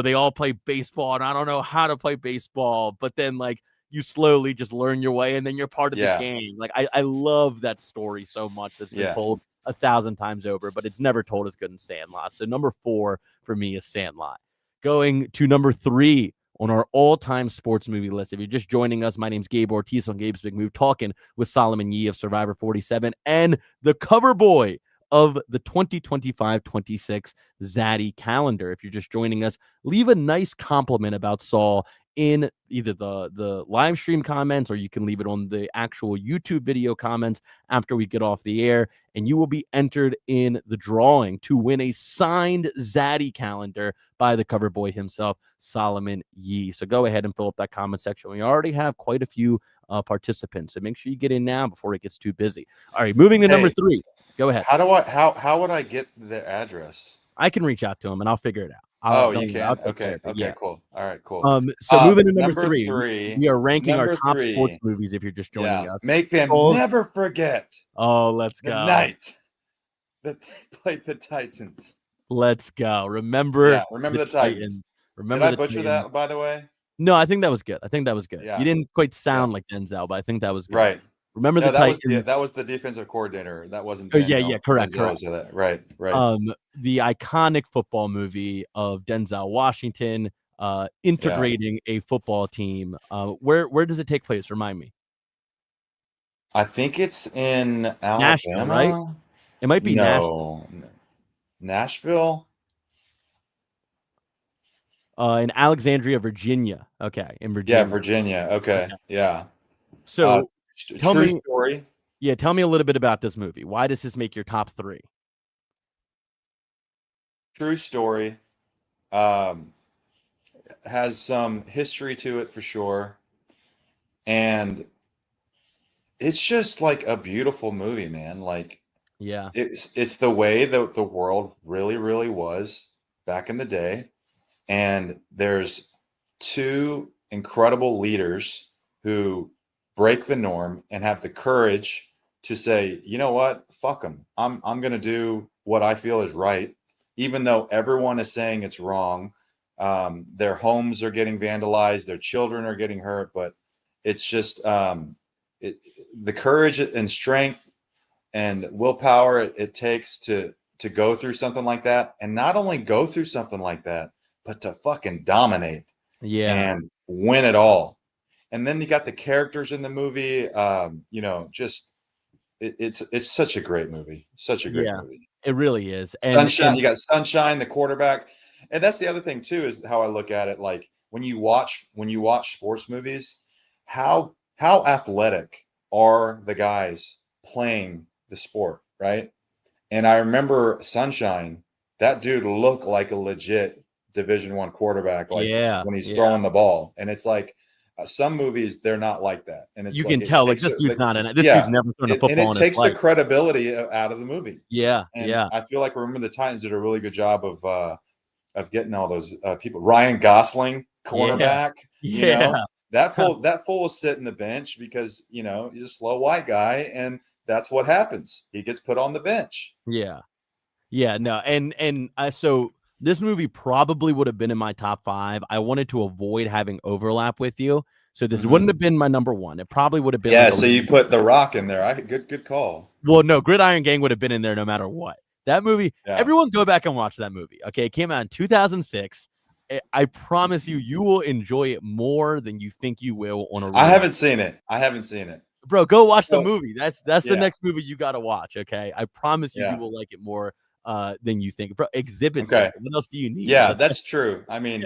they all play baseball and I don't know how to play baseball, but then like you slowly just learn your way, and then you're part of the Yeah. gang. Like I love that story so much. That's been Yeah. told 1,000 times over, but it's never told as good in Sandlot. So number 4 for me is Sandlot. Going to number 3 on our all-time sports movie list. If you're just joining us, my name's Gabe Ortiz on Gabe's Big Move, talking with Solomon Yee of Survivor 47 and the cover boy of the 2025-26 Zaddy calendar. If you're just joining us, leave a nice compliment about Saul in either the live stream comments, or you can leave it on the actual YouTube video comments after we get off the air, and you will be entered in the drawing to win a signed Zaddy calendar by the cover boy himself, Solomon Yee. So go ahead and fill up that comment section. We already have quite a few participants, so make sure you get in now before it gets too busy. All right, moving to number 3. Go ahead. How would I get their address? I can reach out to him and I'll figure it out. You can. Okay. Yeah. Cool. All right. Cool. So moving to number three. 3, we are ranking our top sports movies. If you're just joining us, make them never forget. Oh, let's go. The night that they played the Titans. Let's go. Remember the Titans. Remember. Did I butcher that, by the way? No, I think that was good. Yeah. You didn't quite sound like Denzel, but I think that was good. Right. Remember the Titans. That was the defensive coordinator. That wasn't. Oh, yeah, correct. Right. The iconic football movie of Denzel Washington integrating a football team. Where does it take place? Remind me. I think it's in Alabama. Nashville, right? It might be Nashville. In Alexandria, Virginia. Okay, in Virginia. Yeah, Virginia. Okay. Yeah. So true story. Yeah, tell me a little bit about this movie. Why does this make your top 3? True story. Has some history to it for sure. And it's just like a beautiful movie, man. Like, yeah, it's the way that the world really, really was back in the day. And there's 2 incredible leaders who break the norm and have the courage to say, you know what, fuck them. I'm going to do what I feel is right, even though everyone is saying it's wrong. Their homes are getting vandalized, their children are getting hurt, but it's just the courage and strength and willpower it takes to go through something like that, and not only go through something like that, but to fucking dominate and win it all. And then you got the characters in the movie. Just it's such a great movie. Such a great movie. It really is. And Sunshine, you got Sunshine, the quarterback. And that's the other thing too, is how I look at it. Like when you watch sports movies, how athletic are the guys playing the sport, right? And I remember Sunshine, that dude looked like a legit Division I quarterback, like when he's throwing the ball. And it's like some movies, they're not like that. And it's you can tell like this dude's not in it. This dude's never thrown a football. And it takes the credibility out of the movie. Yeah. I feel like Remember the Titans did a really good job of getting all those people. Ryan Gosling, cornerback. You know, that fool is sitting the bench because he's a slow white guy, and that's what happens. He gets put on the bench. So this movie probably would have been in my top 5. I wanted to avoid having overlap with you, so this wouldn't have been my number 1. It probably would have been. So you put The Rock in there. Good call. Well, no, Gridiron Gang would have been in there no matter what. That movie, everyone go back and watch that movie. Okay, it came out in 2006. I promise you will enjoy it more than you think you will on a. I haven't seen it. Bro, go watch the movie. That's the next movie you got to watch. Okay, I promise you will like it more than you think. Bro, Exhibits. Okay. What else do you need? Yeah, that's true. I mean,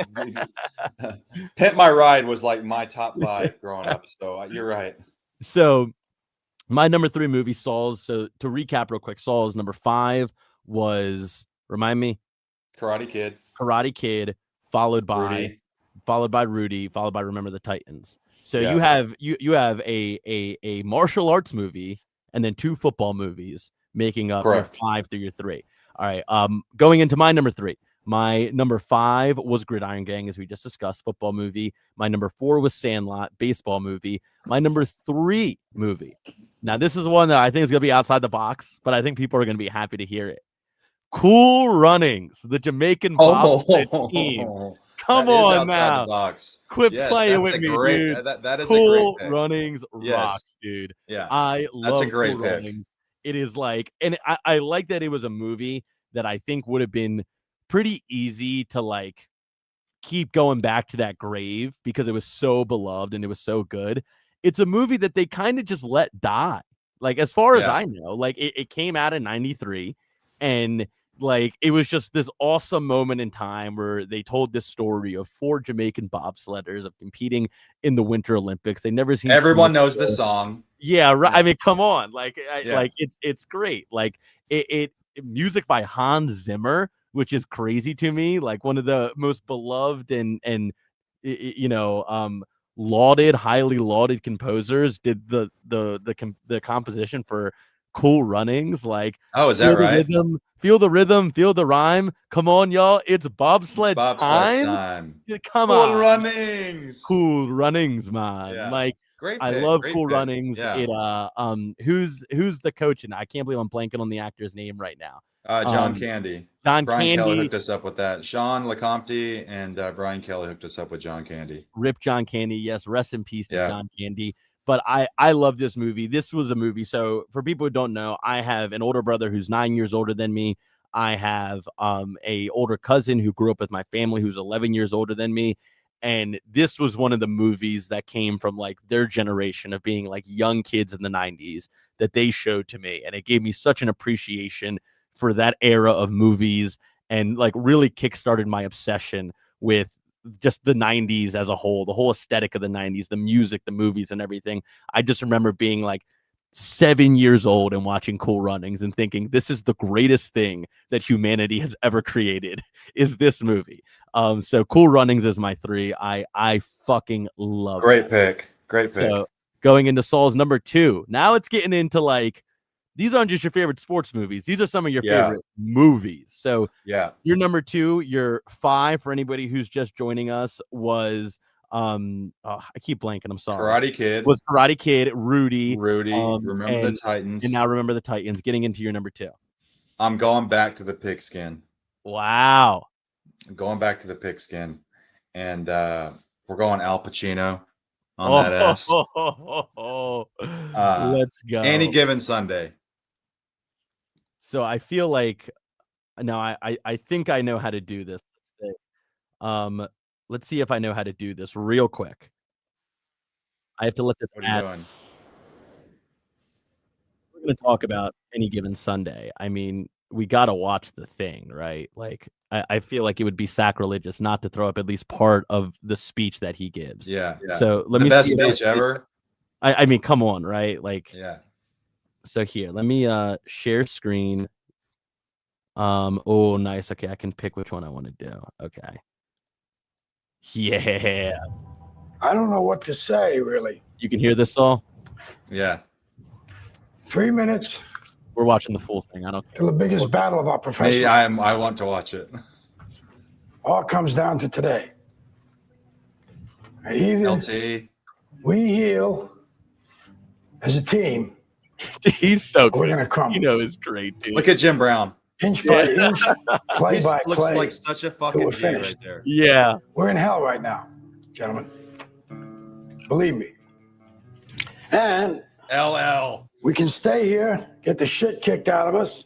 Pimp My Ride was like my top 5 growing up. So you're right. So my number 3 movie, Saul's. So to recap real quick, Saul's number 5 was, remind me, Karate Kid, followed by Rudy, followed by Remember the Titans. So you have a martial arts movie and then 2 football movies making up your 5 through your 3. All right. Going into my number 3. My number 5 was Gridiron Gang, as we just discussed, football movie. My number 4 was Sandlot, baseball movie. My number 3 movie. Now, this is one that I think is going to be outside the box, but I think people are going to be happy to hear it. Cool Runnings, the Jamaican bobsled team Come That is on outside the now. box. Quit Yes, playing that's with a me, great dude. that is a great Cool pick. Runnings Yes. rocks, dude. Yeah. I That's a love Cool great pick. Runnings. It is like, and I like that it was a movie that I think would have been pretty easy to like keep going back to that grave because it was so beloved and it was so good. It's a movie that they kind of just let die. Like, as far as I know, like it came out in 93 and like it was just this awesome moment in time where they told this story of 4 Jamaican bobsledders of competing in the Winter Olympics. They never seen Everyone knows the song. Yeah, right. Yeah. I mean, come on. Like, Yeah. like it's great. Like it music by Hans Zimmer, which is crazy to me. Like one of the most beloved and you know, lauded, highly lauded composers did the composition for Cool Runnings. Like, Oh, is that right? Feel the rhythm, feel the rhyme. Come on, y'all. It's bobsled Bobsled time. time. Come Cool on. Runnings. Cool Runnings, man. Yeah. Like, Great I pick. love Great Cool pick. Runnings. Yeah. It who's the coach? And I can't believe I'm blanking on the actor's name right now. John Candy. John Brian Candy. Kelly hooked us up with that. Sean LeCompte and Brian Kelly hooked us up with John Candy. Rip John Candy. Yes, rest in peace to Yeah. John Candy. But I love this movie. This was a movie. So for people who don't know, I have an older brother who's 9 years older than me. I have a older cousin who grew up with my family who's 11 years older than me. And this was one of the movies that came from like their generation of being like young kids in the 90s that they showed to me. And it gave me such an appreciation for that era of movies and like really kickstarted my obsession with just the 90s as a whole, the whole aesthetic of the 90s, the music, the movies and everything. I just remember being like 7 years old and watching Cool Runnings and thinking this is the greatest thing that humanity has ever created is this movie. So Cool Runnings is my 3. I fucking love Great pick. Great pick. So going into Saul's number 2. Now it's getting into like these aren't just your favorite sports movies. These are some of your favorite movies. So yeah, your number 2, your 5 for anybody who's just joining us was I keep blanking. I'm sorry. Karate Kid. Was Karate Kid, Rudy. Remember the Titans. And now Remember the Titans. Getting into your number 2. I'm going back to the pigskin. Wow. I'm going back to the pigskin. And we're going Al Pacino on that ass. Let's go. Any Given Sunday. So I feel like now I think I know how to do this. Let's see if I know how to do this real quick. I have to let this. What are you doing? We're going to talk about Any Given Sunday. I mean, we got to watch The Thing, right? Like, I feel like it would be sacrilegious not to throw up at least part of the speech that he gives. Yeah. So let me. The best speech ever. I mean, come on, right? Like, yeah. So here, let me share screen. Oh, nice. Okay, I can pick which one I want to do. Okay. Yeah. I don't know what to say, really. You can hear this, Saul? Yeah. 3 minutes. We're watching the full thing. I don't care. To the biggest battle of our profession. Hey, I want to watch it. All comes down to today. Either LT. we heal as a team. He's so good. We're going to crumble. You know, is great, dude. Look at Jim Brown. Inch by inch, play He by looks play. like such a fucking G right there. Yeah. We're in hell right now, gentlemen. Believe me. And LL. we can stay here, get the shit kicked out of us.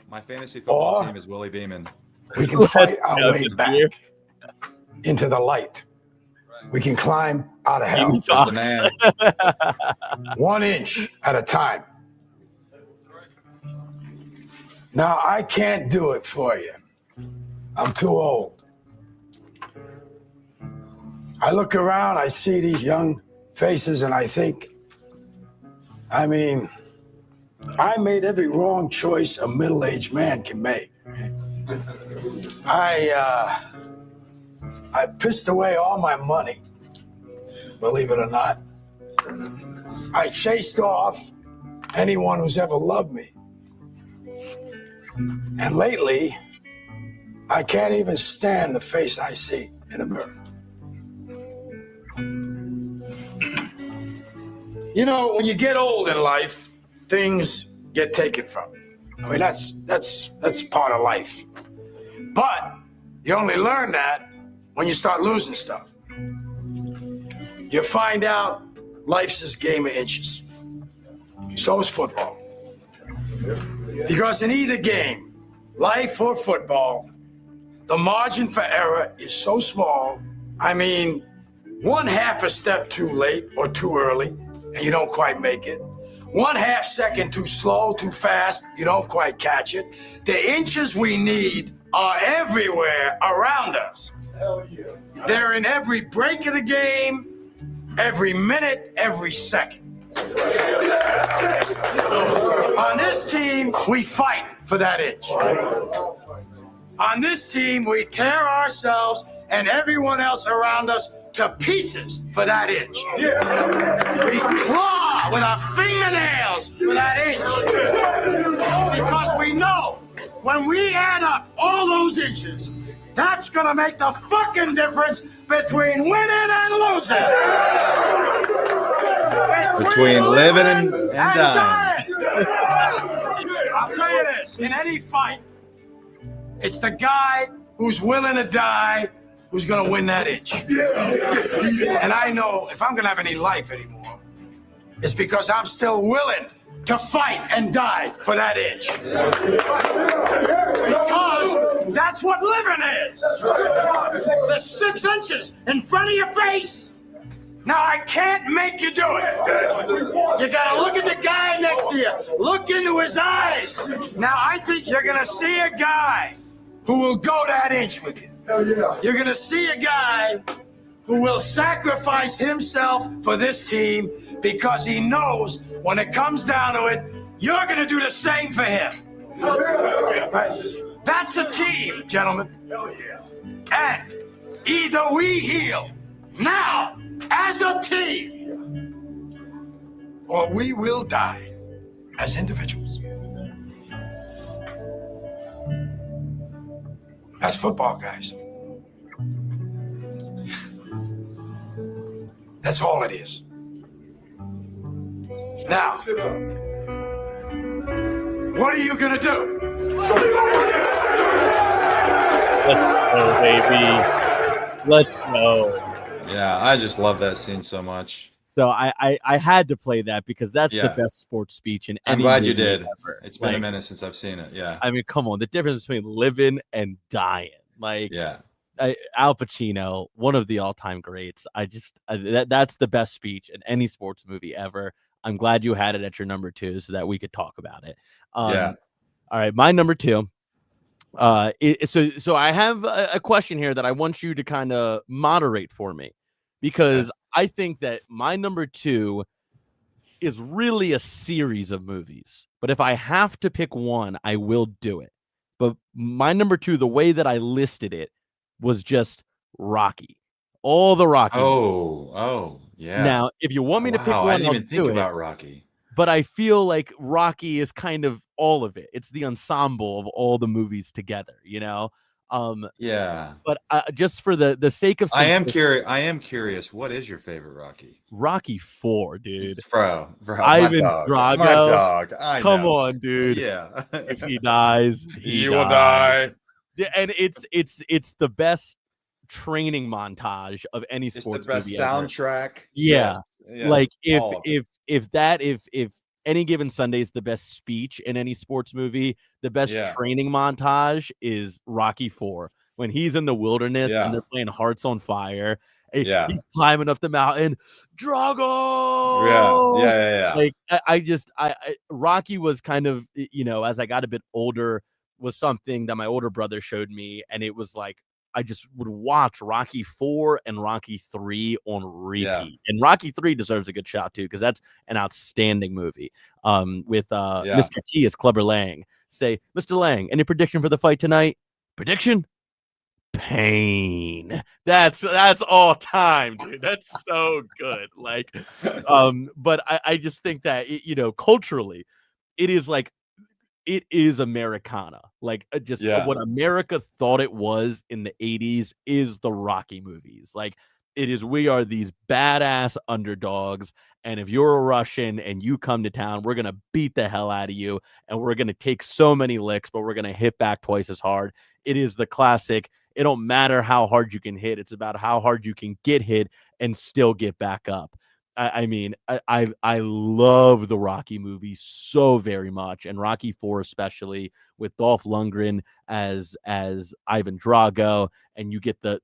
My fantasy football team is Willie Beeman. We can fight our way back into the light. We can climb out of hell. The man. 1 inch at a time. Now, I can't do it for you. I'm too old. I look around, I see these young faces, and I think, I mean, I made every wrong choice a middle-aged man can make. I pissed away all my money, believe it or not. I chased off anyone who's ever loved me. And lately, I can't even stand the face I see in the mirror. You know, when you get old in life, things get taken from you. I mean, that's part of life. But you only learn that when you start losing stuff. You find out life's this game of inches. So is football. Because in either game, life or football, the margin for error is so small. I mean, 1/2 a step too late or too early, and you don't quite make it. 1/2 second too slow, too fast, you don't quite catch it. The inches we need are everywhere around us. Hell yeah. They're in every break of the game, every minute, every second. On this team, we fight for that inch. On this team, we tear ourselves and everyone else around us to pieces for that inch. We claw with our fingernails for that inch. Because we know when we add up all those inches, that's gonna make the fucking difference between winning and losing. Between living and dying. I'll tell you this, in any fight, it's the guy who's willing to die who's gonna win that inch. And I know if I'm gonna have any life anymore, it's because I'm still willing to fight and die for that inch. Because that's what living is. The 6 inches in front of your face. Now, I can't make you do it. You gotta look at the guy next to you. Look into his eyes. Now, I think you're gonna see a guy who will go that inch with you. You're gonna see a guy who will sacrifice himself for this team because he knows when it comes down to it, you're gonna do the same for him. That's a team, gentlemen. And either we heal now as a team, or we will die as individuals. That's football, guys. That's all it is. Now, what are you gonna do? Let's go, baby. Let's go. Yeah, I just love that scene so much. So I had to play that because that's the best sports speech in any I'm glad you movie did. ever. It's been a minute since I've seen it. Yeah. I mean, come on, the difference between living and dying. Like, Al Pacino, one of the all-time greats. That's the best speech in any sports movie ever. I'm glad you had it at your number 2 so that we could talk about it. All right, my number 2. So I have a question here that I want you to kind of moderate for me, because I think that my number 2 is really a series of movies. But if I have to pick one, I will do it. But my number 2, the way that I listed it, was just Rocky. All the Rocky. Oh, yeah. Now, if you want me to pick one, I didn't even think about Rocky. But I feel like Rocky is kind of all of it. It's the ensemble of all the movies together, you know? But just for the sake of simplicity, I am curious. What is your favorite Rocky? Rocky 4, dude. Bro, Ivan my dog. Drago. My dog. Come on, dude. Yeah. If he dies, he will die. Yeah, and it's the best training montage of any sports movie. It's the best soundtrack. Yeah. Yes. Like if Any Given Sunday is the best speech in any sports movie, the best training montage is Rocky 4. When he's in the wilderness and they're playing Hearts on Fire. He's climbing up the mountain. Drago. Yeah. Like Rocky was kind of, you know, as I got a bit older, was something that my older brother showed me, and it was like I just would watch Rocky 4 and Rocky 3 on repeat. And Rocky 3 deserves a good shout too, because that's an outstanding movie. With Mr. T as Clubber Lang. Say, Mr. Lang, any prediction for the fight tonight? Prediction? Pain. That's all time, dude. That's so good. Like, but I just think that you know, culturally, it is Americana. Like, what America thought it was in the 80s is the Rocky movies. Like, it is, we are these badass underdogs, and if you're a Russian and you come to town, we're gonna beat the hell out of you, and we're gonna take so many licks, but we're gonna hit back twice as hard. It is the classic, it don't matter how hard you can hit. It's about how hard you can get hit and still get back up. I mean, I love the Rocky movies so very much, and Rocky IV especially, with Dolph Lundgren as Ivan Drago, and you get the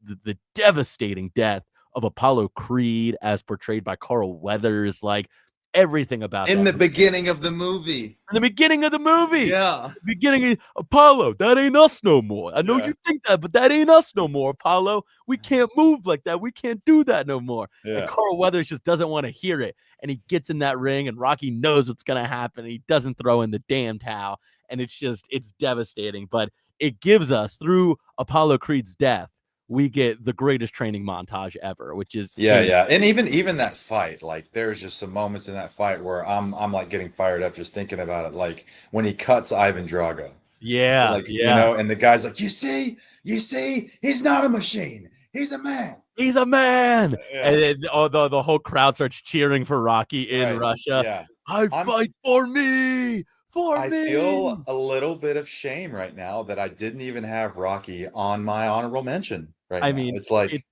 devastating death of Apollo Creed as portrayed by Carl Weathers. Like, everything about In that the beginning of the movie. in the beginning of the movie. Yeah. The beginning of Apollo, that ain't us no more. I know Yeah. you think that, but that ain't us no more, Apollo. We can't move like that. We can't do that no more. Yeah. And Carl Weathers just doesn't want to hear it. And he gets in that ring, and Rocky knows what's going to happen. He doesn't throw in the damn towel. And it's devastating. But it gives us, through Apollo Creed's death, we get the greatest training montage ever, which is Yeah. And even that fight, like there's just some moments in that fight where I'm like getting fired up just thinking about it. Like when he cuts Ivan Drago. Yeah. Like, you know, and the guy's like, you see, he's not a machine. He's a man. He's a man. Yeah. And then the whole crowd starts cheering for Rocky in Russia. Yeah. I fight for me. I feel a little bit of shame right now that I didn't even have Rocky on my honorable mention right now. mean, It's like,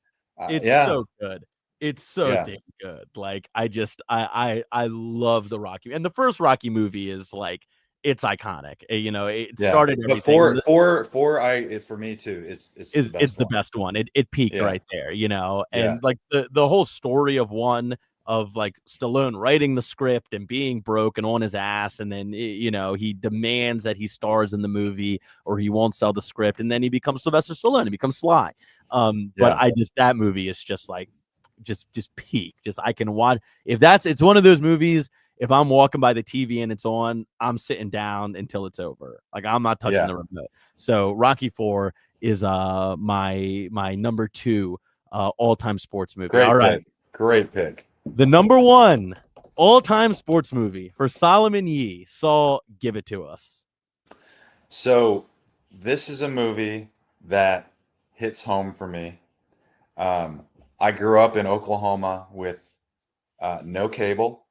it's yeah. so good. It's so damn good. Like, I love the Rocky. And the first Rocky movie is like, it's iconic. You know, it started everything. But for me too, it's the best one. It peaked right there, you know. And like the whole story of like Stallone writing the script and being broke and on his ass, and then you know, he demands that he stars in the movie or he won't sell the script, and then he becomes Sylvester Stallone, he becomes Sly. But that movie is just like just peak. Just, I can watch, it's one of those movies, if I'm walking by the TV and it's on, I'm sitting down until it's over. Like, I'm not touching the remote. So Rocky IV is my number 2 all-time sports movie. Great pick. The number 1 all-time sports movie for Solomon Yee. Saul, give it to us. So this is a movie that hits home for me. I grew up in Oklahoma with no cable.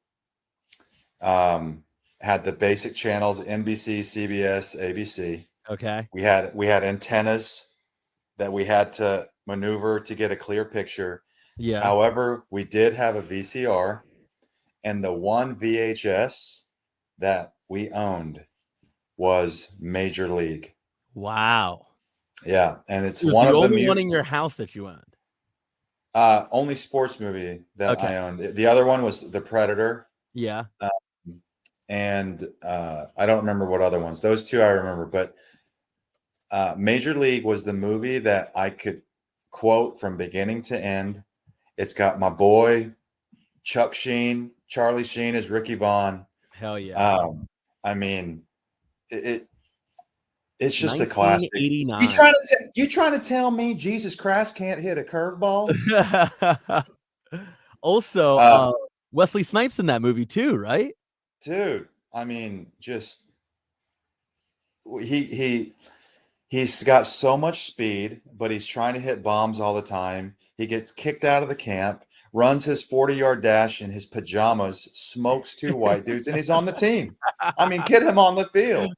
Had the basic channels: NBC, CBS, ABC. Okay. We had antennas that we had to maneuver to get a clear picture. Yeah. However, we did have a VCR, and the one VHS that we owned was Major League. Wow. Yeah, and it's It was one the of only the one in your house that you owned. Only sports movie that I owned. The other one was The Predator. Yeah. And I don't remember what other ones. Those two I remember, but Major League was the movie that I could quote from beginning to end. It's got my boy Chuck Sheen, Charlie Sheen as Ricky Vaughn. Hell yeah. I mean, it's just a classic. 1989. You trying to tell me Jesus Christ can't hit a curveball? Also, Wesley Snipes in that movie too, right? Dude, I mean, just he's got so much speed, but he's trying to hit bombs all the time. He gets kicked out of the camp, runs his 40-yard dash in his pajamas, smokes 2 white dudes, and he's on the team. I mean, get him on the field.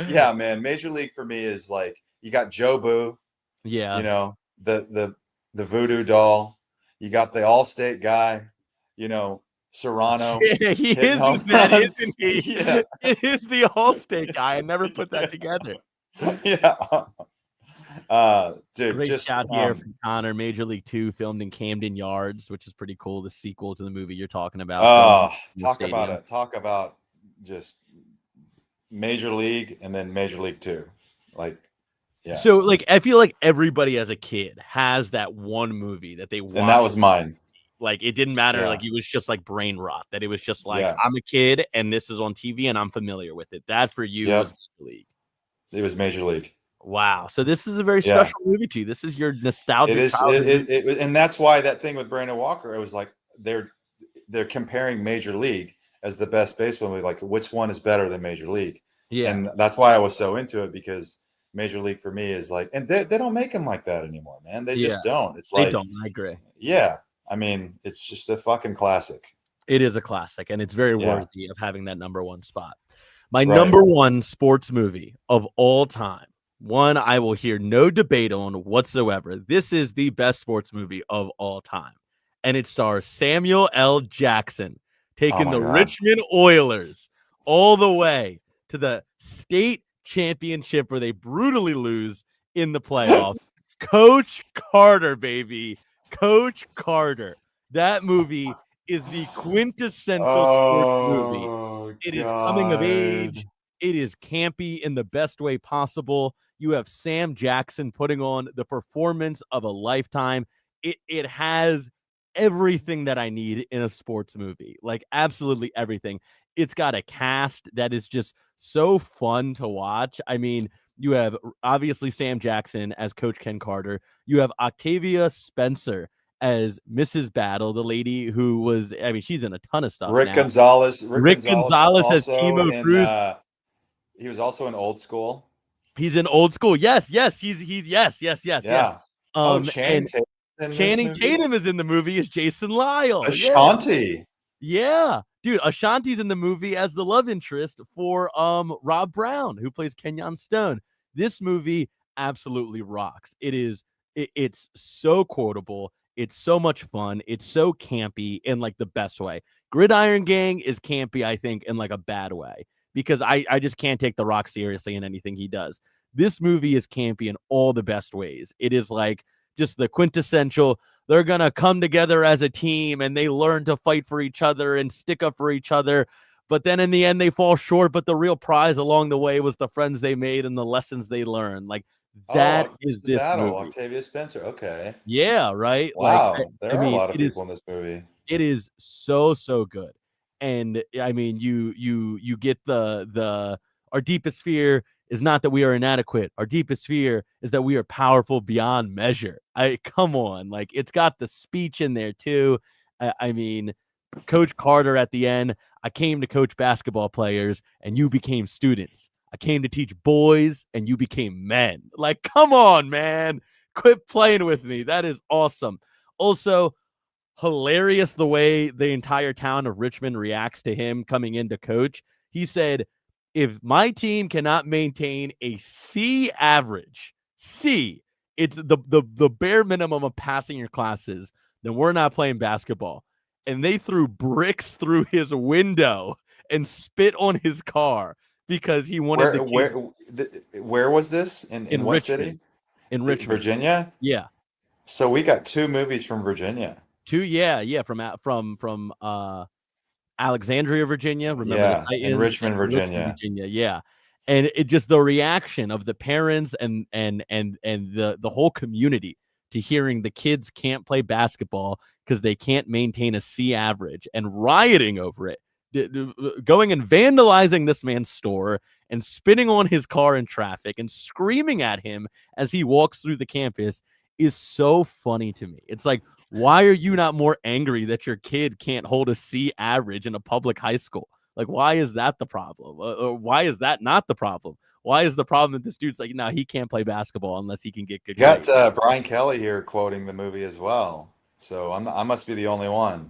Yeah, man. Major League for me is like, you got Joe Boo. Yeah. You know, the voodoo doll. You got the All-State guy, you know, Serrano. Yeah, he is that, isn't he? Yeah. It is the All-State guy. I never put that together. Yeah. Dude, great just shout here from Connor. Major League 2 filmed in Camden Yards, which is pretty cool. The sequel to the movie you're talking about. Talk about just Major League and then Major League 2. Like, yeah. So, like, I feel like everybody as a kid has that one movie that they watched. And that was mine. Like, it didn't matter. Like, it was just like brain rot. That it was just like, I'm a kid and this is on TV and I'm familiar with it. That for you was Major League. It was Major League. Wow. So this is a very special movie to you. This is your nostalgic. It is. And that's why that thing with Brandon Walker, it was like they're comparing Major League as the best baseball movie. Like, which one is better than Major League? Yeah. And that's why I was so into it, because Major League for me is like, and they don't make them like that anymore, man. They just don't. It's like, they don't. I agree. Yeah. I mean, it's just a fucking classic. It is a classic, and it's very worthy of having that number 1 spot. My number 1 sports movie of all time One I will hear no debate on whatsoever. This is the best sports movie of all time. And it stars Samuel L. Jackson Oh taking my the God. Richmond Oilers all the way to the state championship where they brutally lose in the playoffs. Coach Carter, baby. Coach Carter. That movie is the quintessential sports movie. Oh It is coming of God. age. It is campy in the best way possible. You have Sam Jackson putting on the performance of a lifetime. It has everything that I need in a sports movie, like absolutely everything. It's got a cast that is just so fun to watch. I mean, you have obviously Sam Jackson as Coach Ken Carter. You have Octavia Spencer as Mrs. Battle, the lady who was, I mean, she's in a ton of stuff Rick now. Gonzalez. Rick Rick Gonzalez was Gonzalez as also Timo in. Cruz. He was also in Old School. He's in Old School. Yes, he's yes. Yeah. Channing And Tatum in this Channing movie? Tatum is in the movie as Jason Lyle. Ashanti. Yeah. Dude, Ashanti's in the movie as the love interest for Rob Brown, who plays Kenyon Stone. This movie absolutely rocks. It's so quotable. It's so much fun. It's so campy in like the best way. Gridiron Gang is campy, I think, in like a bad way, because I just can't take The Rock seriously in anything he does. This movie is campy in all the best ways. It is like just the quintessential, they're going to come together as a team and they learn to fight for each other and stick up for each other. But then in the end, they fall short. But the real prize along the way was the friends they made and the lessons they learned. Like that is this Battle. movie. Octavia Spencer. Okay. Yeah, right. Wow. Like, There I are a mean, lot of people in this movie. it is so good. And I mean, you get the our deepest fear is not that we are inadequate. Our deepest fear is that we are powerful beyond measure. Come on, like it's got the speech in there too. I mean, Coach Carter at the end, I came to coach basketball players and you became students. I came to teach boys and you became men. Like, come on, man. Quit playing with me. That is awesome. Also, hilarious the way the entire town of Richmond reacts to him coming in to coach. He said, if my team cannot maintain a C average, C, it's the bare minimum of passing your classes, then we're not playing basketball. And they threw bricks through his window and spit on his car because he wanted the kids Where was this? In what Richmond. city? In Richmond. Virginia? Yeah. So we got 2 movies from Virginia. From Alexandria, Virginia. Remember the Titans? In Richmond, Virginia. Yeah. And it just the reaction of the parents and the whole community to hearing the kids can't play basketball because they can't maintain a C average and rioting over it. Going and vandalizing this man's store and spitting on his car in traffic and screaming at him as he walks through the campus is so funny to me. It's like, why are you not more angry that your kid can't hold a C average in a public high school? Like, why is that the problem? Or why is that not the problem? Why is the problem that this dude's like, no, he can't play basketball unless he can get good grades? Got Brian Kelly here quoting the movie as well. So I must be the only one.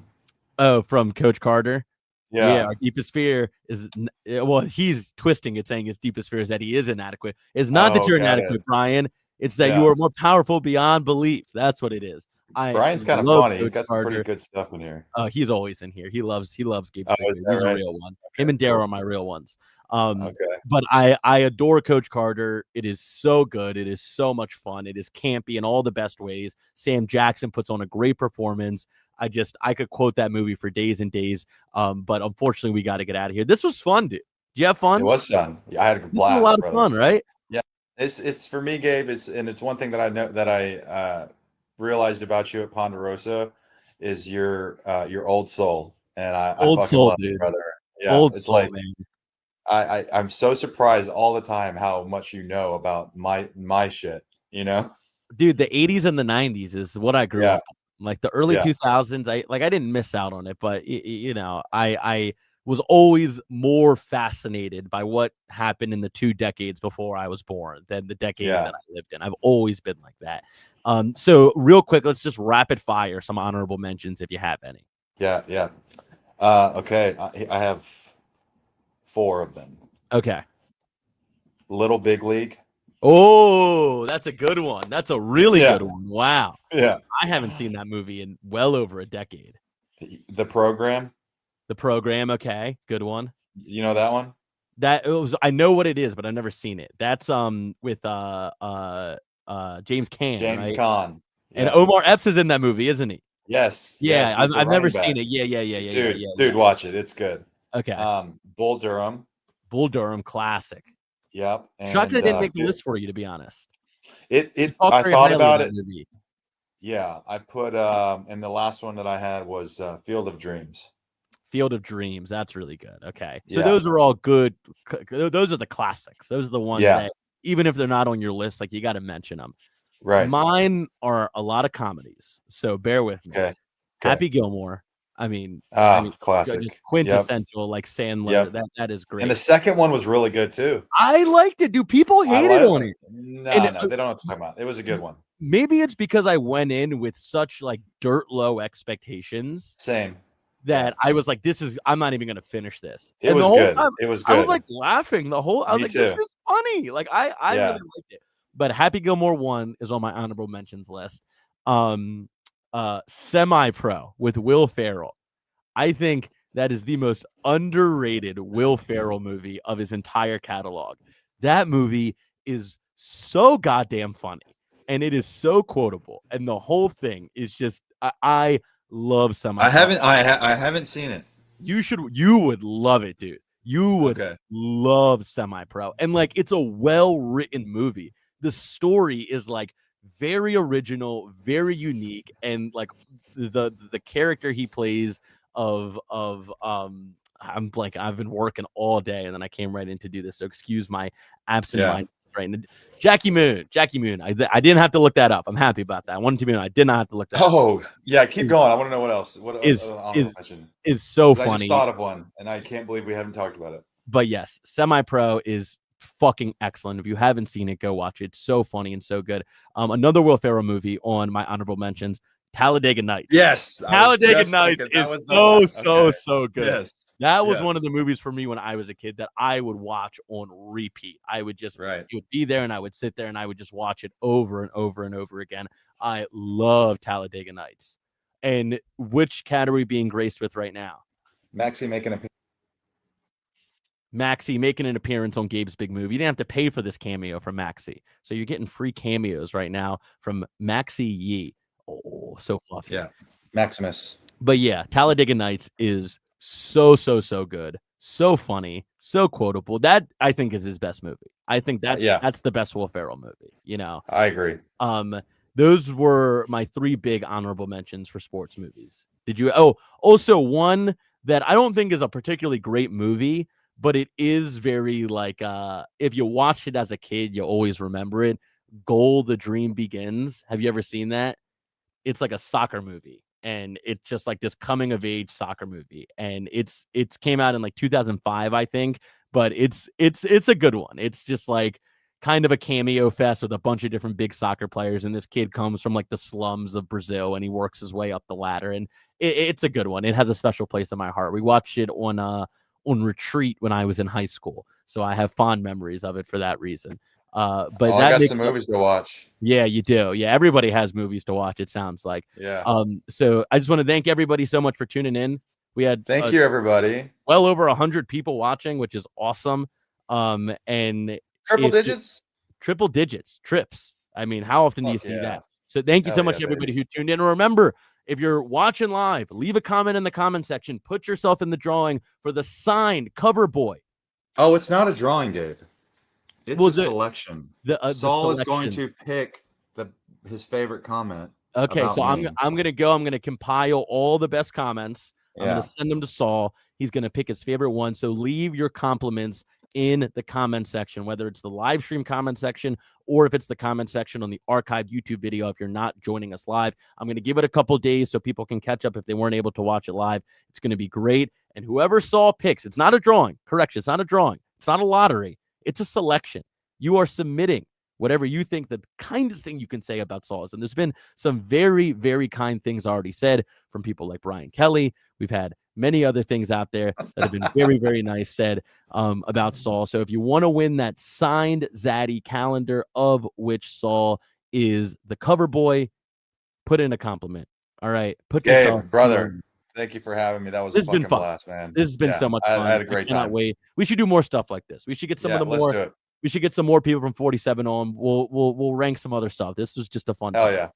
Oh, from Coach Carter? Yeah. Our deepest fear is, well, he's twisting it, saying his deepest fear is that he is inadequate. It's not that you're inadequate, Brian. It's that you are more powerful beyond belief. That's what it is. Brian's kind of funny. He's got some pretty good stuff in here. He's always in here. He loves Gabe. He's a real one. Okay, him and Darryl are my real ones. But I adore Coach Carter. It is so good. It is so much fun. It is campy in all the best ways. Sam Jackson puts on a great performance. I could quote that movie for days and days. But unfortunately, we got to get out of here. This was fun, dude. Did you have fun? It was fun. Yeah, I had a blast. This was a lot of fun, right? Yeah. It's for me, Gabe. It's one thing that I know that I realized about you at Ponderosa is your old soul, and I fucking love you, brother. Yeah, old it's soul, like man. I'm so surprised all the time how much you know about my shit. You know, dude, the 80s and the 90s is what I grew up on. Like the early 2000s, I didn't miss out on it, but I was always more fascinated by what happened in the 2 decades before I was born than the decade that I lived in. I've always been like that. So real quick, let's just rapid fire some honorable mentions if you have any. Yeah. Okay, I have 4 of them. Okay. Little Big League. Oh, that's a good one. That's a really good one. Wow. Yeah. I haven't seen that movie in well over a decade. The Program. The Program. Okay. Good one. You know that one? I know what it is, but I've never seen it. That's with James Caan. James right? Caan. And Yeah. Omar Epps is in that movie, isn't he? Yes. Yeah, yes, he's the I've never running back. seen it. Yeah. Dude, watch it. It's good. Okay. Bull Durham. Bull Durham, classic. Yep. Shocked And I didn't make the list for you, to be honest. I Very thought highly about of it. that movie. Yeah, I put and the last one that I had was Field of Dreams. Field of Dreams. That's really good. Okay. So Yeah. those are all good. Those are the classics. Those are the ones Yeah. that, even if they're not on your list, like, you got to mention them. Right. Mine are a lot of comedies, so bear with me. Okay. Happy Gilmore. I mean, classic. just quintessential, like Sandler. That is great. And the second one was really good too. I liked it. Do people hate it on it? No, And they don't know what to talk about. It was a good one. Maybe it's because I went in with such like dirt low expectations. Same. That I was like, I'm not even going to finish this. It was good. It was good. I was like laughing the whole. I was like, this is funny. Like I really liked it. But Happy Gilmore 1 is on my honorable mentions list. Semi-Pro with Will Ferrell. I think that is the most underrated Will Ferrell movie of his entire catalog. That movie is so goddamn funny, and it is so quotable, and the whole thing is just I love Semi-Pro. I haven't seen it. You would love it, dude. You would love Semi-Pro, and like, it's a well-written movie. The story is like very original, very unique, and like the character he plays of I'm blank. I've been working all day, and then I came right in to do this. So excuse my absent mind right now. Jackie Moon. I didn't have to look that up. I'm happy about that. I did not have to look that up. Oh, yeah, keep going. I want to know what else. What is so funny. I just thought of one, and I can't believe we haven't talked about it. But yes, Semi-Pro is fucking excellent. If you haven't seen it, go watch it. It's so funny and so good. Another Will Ferrell movie on my honorable mentions, Talladega Nights. Yes, Talladega Nights is so good. Yes. That was one of the movies for me when I was a kid that I would watch on repeat. I would just it would be there, and I would sit there and I would just watch it over and over and over again. I love Talladega Nights. And which category being graced with right now? Maxie making an appearance on Gabe's Big Movie. You didn't have to pay for this cameo from Maxie. So you're getting free cameos right now from Maxie Yee. Oh, so fluffy. Yeah. Maximus. But yeah, Talladega Nights is so good. So funny, so quotable. That, I think, is his best movie. I think that's the best Will Ferrell movie, you know. I agree. Those were my 3 big honorable mentions for sports movies. Did you also one that I don't think is a particularly great movie, but it is very like if you watched it as a kid, you always remember it. Goal, The Dream Begins. Have you ever seen that? It's like a soccer movie, and it's just like this coming of age soccer movie, and it's came out in like 2005, I think, but it's a good one. It's just like kind of a cameo fest with a bunch of different big soccer players, and this kid comes from like the slums of Brazil, and he works his way up the ladder, and it's a good one. It has a special place in my heart. We watched it on retreat when I was in high school, so I have fond memories of it for that reason. But I got some movies to watch. Yeah, you do. Yeah, everybody has movies to watch, it sounds like. Yeah. So I just want to thank everybody so much for tuning in. We had thank you, everybody. Well over 100 people watching, which is awesome. And triple digits, trips. I mean, how often do you see that? So thank you so much, everybody who tuned in. And remember, if you're watching live, leave a comment in the comment section. Put yourself in the drawing for the signed cover boy. Oh, it's not a drawing, Gabe. It's a selection. Saul is going to pick his favorite comment. Okay, so I'm gonna go. I'm gonna compile all the best comments. I'm gonna send them to Saul. He's gonna pick his favorite one. So leave your compliments in the comment section, whether it's the live stream comment section or if it's the comment section on the archived YouTube video. If you're not joining us live, I'm gonna give it a couple days so people can catch up if they weren't able to watch it live. It's gonna be great. And whoever Saul picks, it's not a drawing. Correction, it's not a drawing. It's not a lottery. It's a selection. You are submitting whatever you think the kindest thing you can say about Saul is. And there's been some very, very kind things already said from people like Brian Kelly. We've had many other things out there that have been very, very nice said about Saul. So if you want to win that signed Zaddy calendar, of which Saul is the cover boy, put in a compliment. All right. Put yourself, Gabe, brother, thank you for having me. That was a This has been fucking fun. blast, man. This has been so much fun. I had a great cannot time. wait. We should do more stuff like this. We should get some of the let's more. do it. We should get some more people from 47 on. We'll rank some other stuff. This was just a fun. Hell yeah.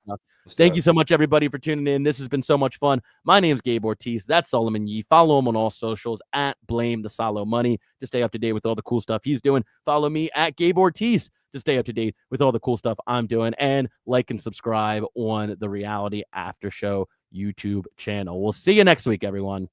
Thank you so much, everybody, for tuning in. This has been so much fun. My name's Gabe Ortiz. That's Solomon Yee. Follow him on all socials at Blame the Solo Money to stay up to date with all the cool stuff he's doing. Follow me at Gabe Ortiz to stay up to date with all the cool stuff I'm doing. And like and subscribe on the Reality After Show YouTube channel. We'll see you next week, everyone.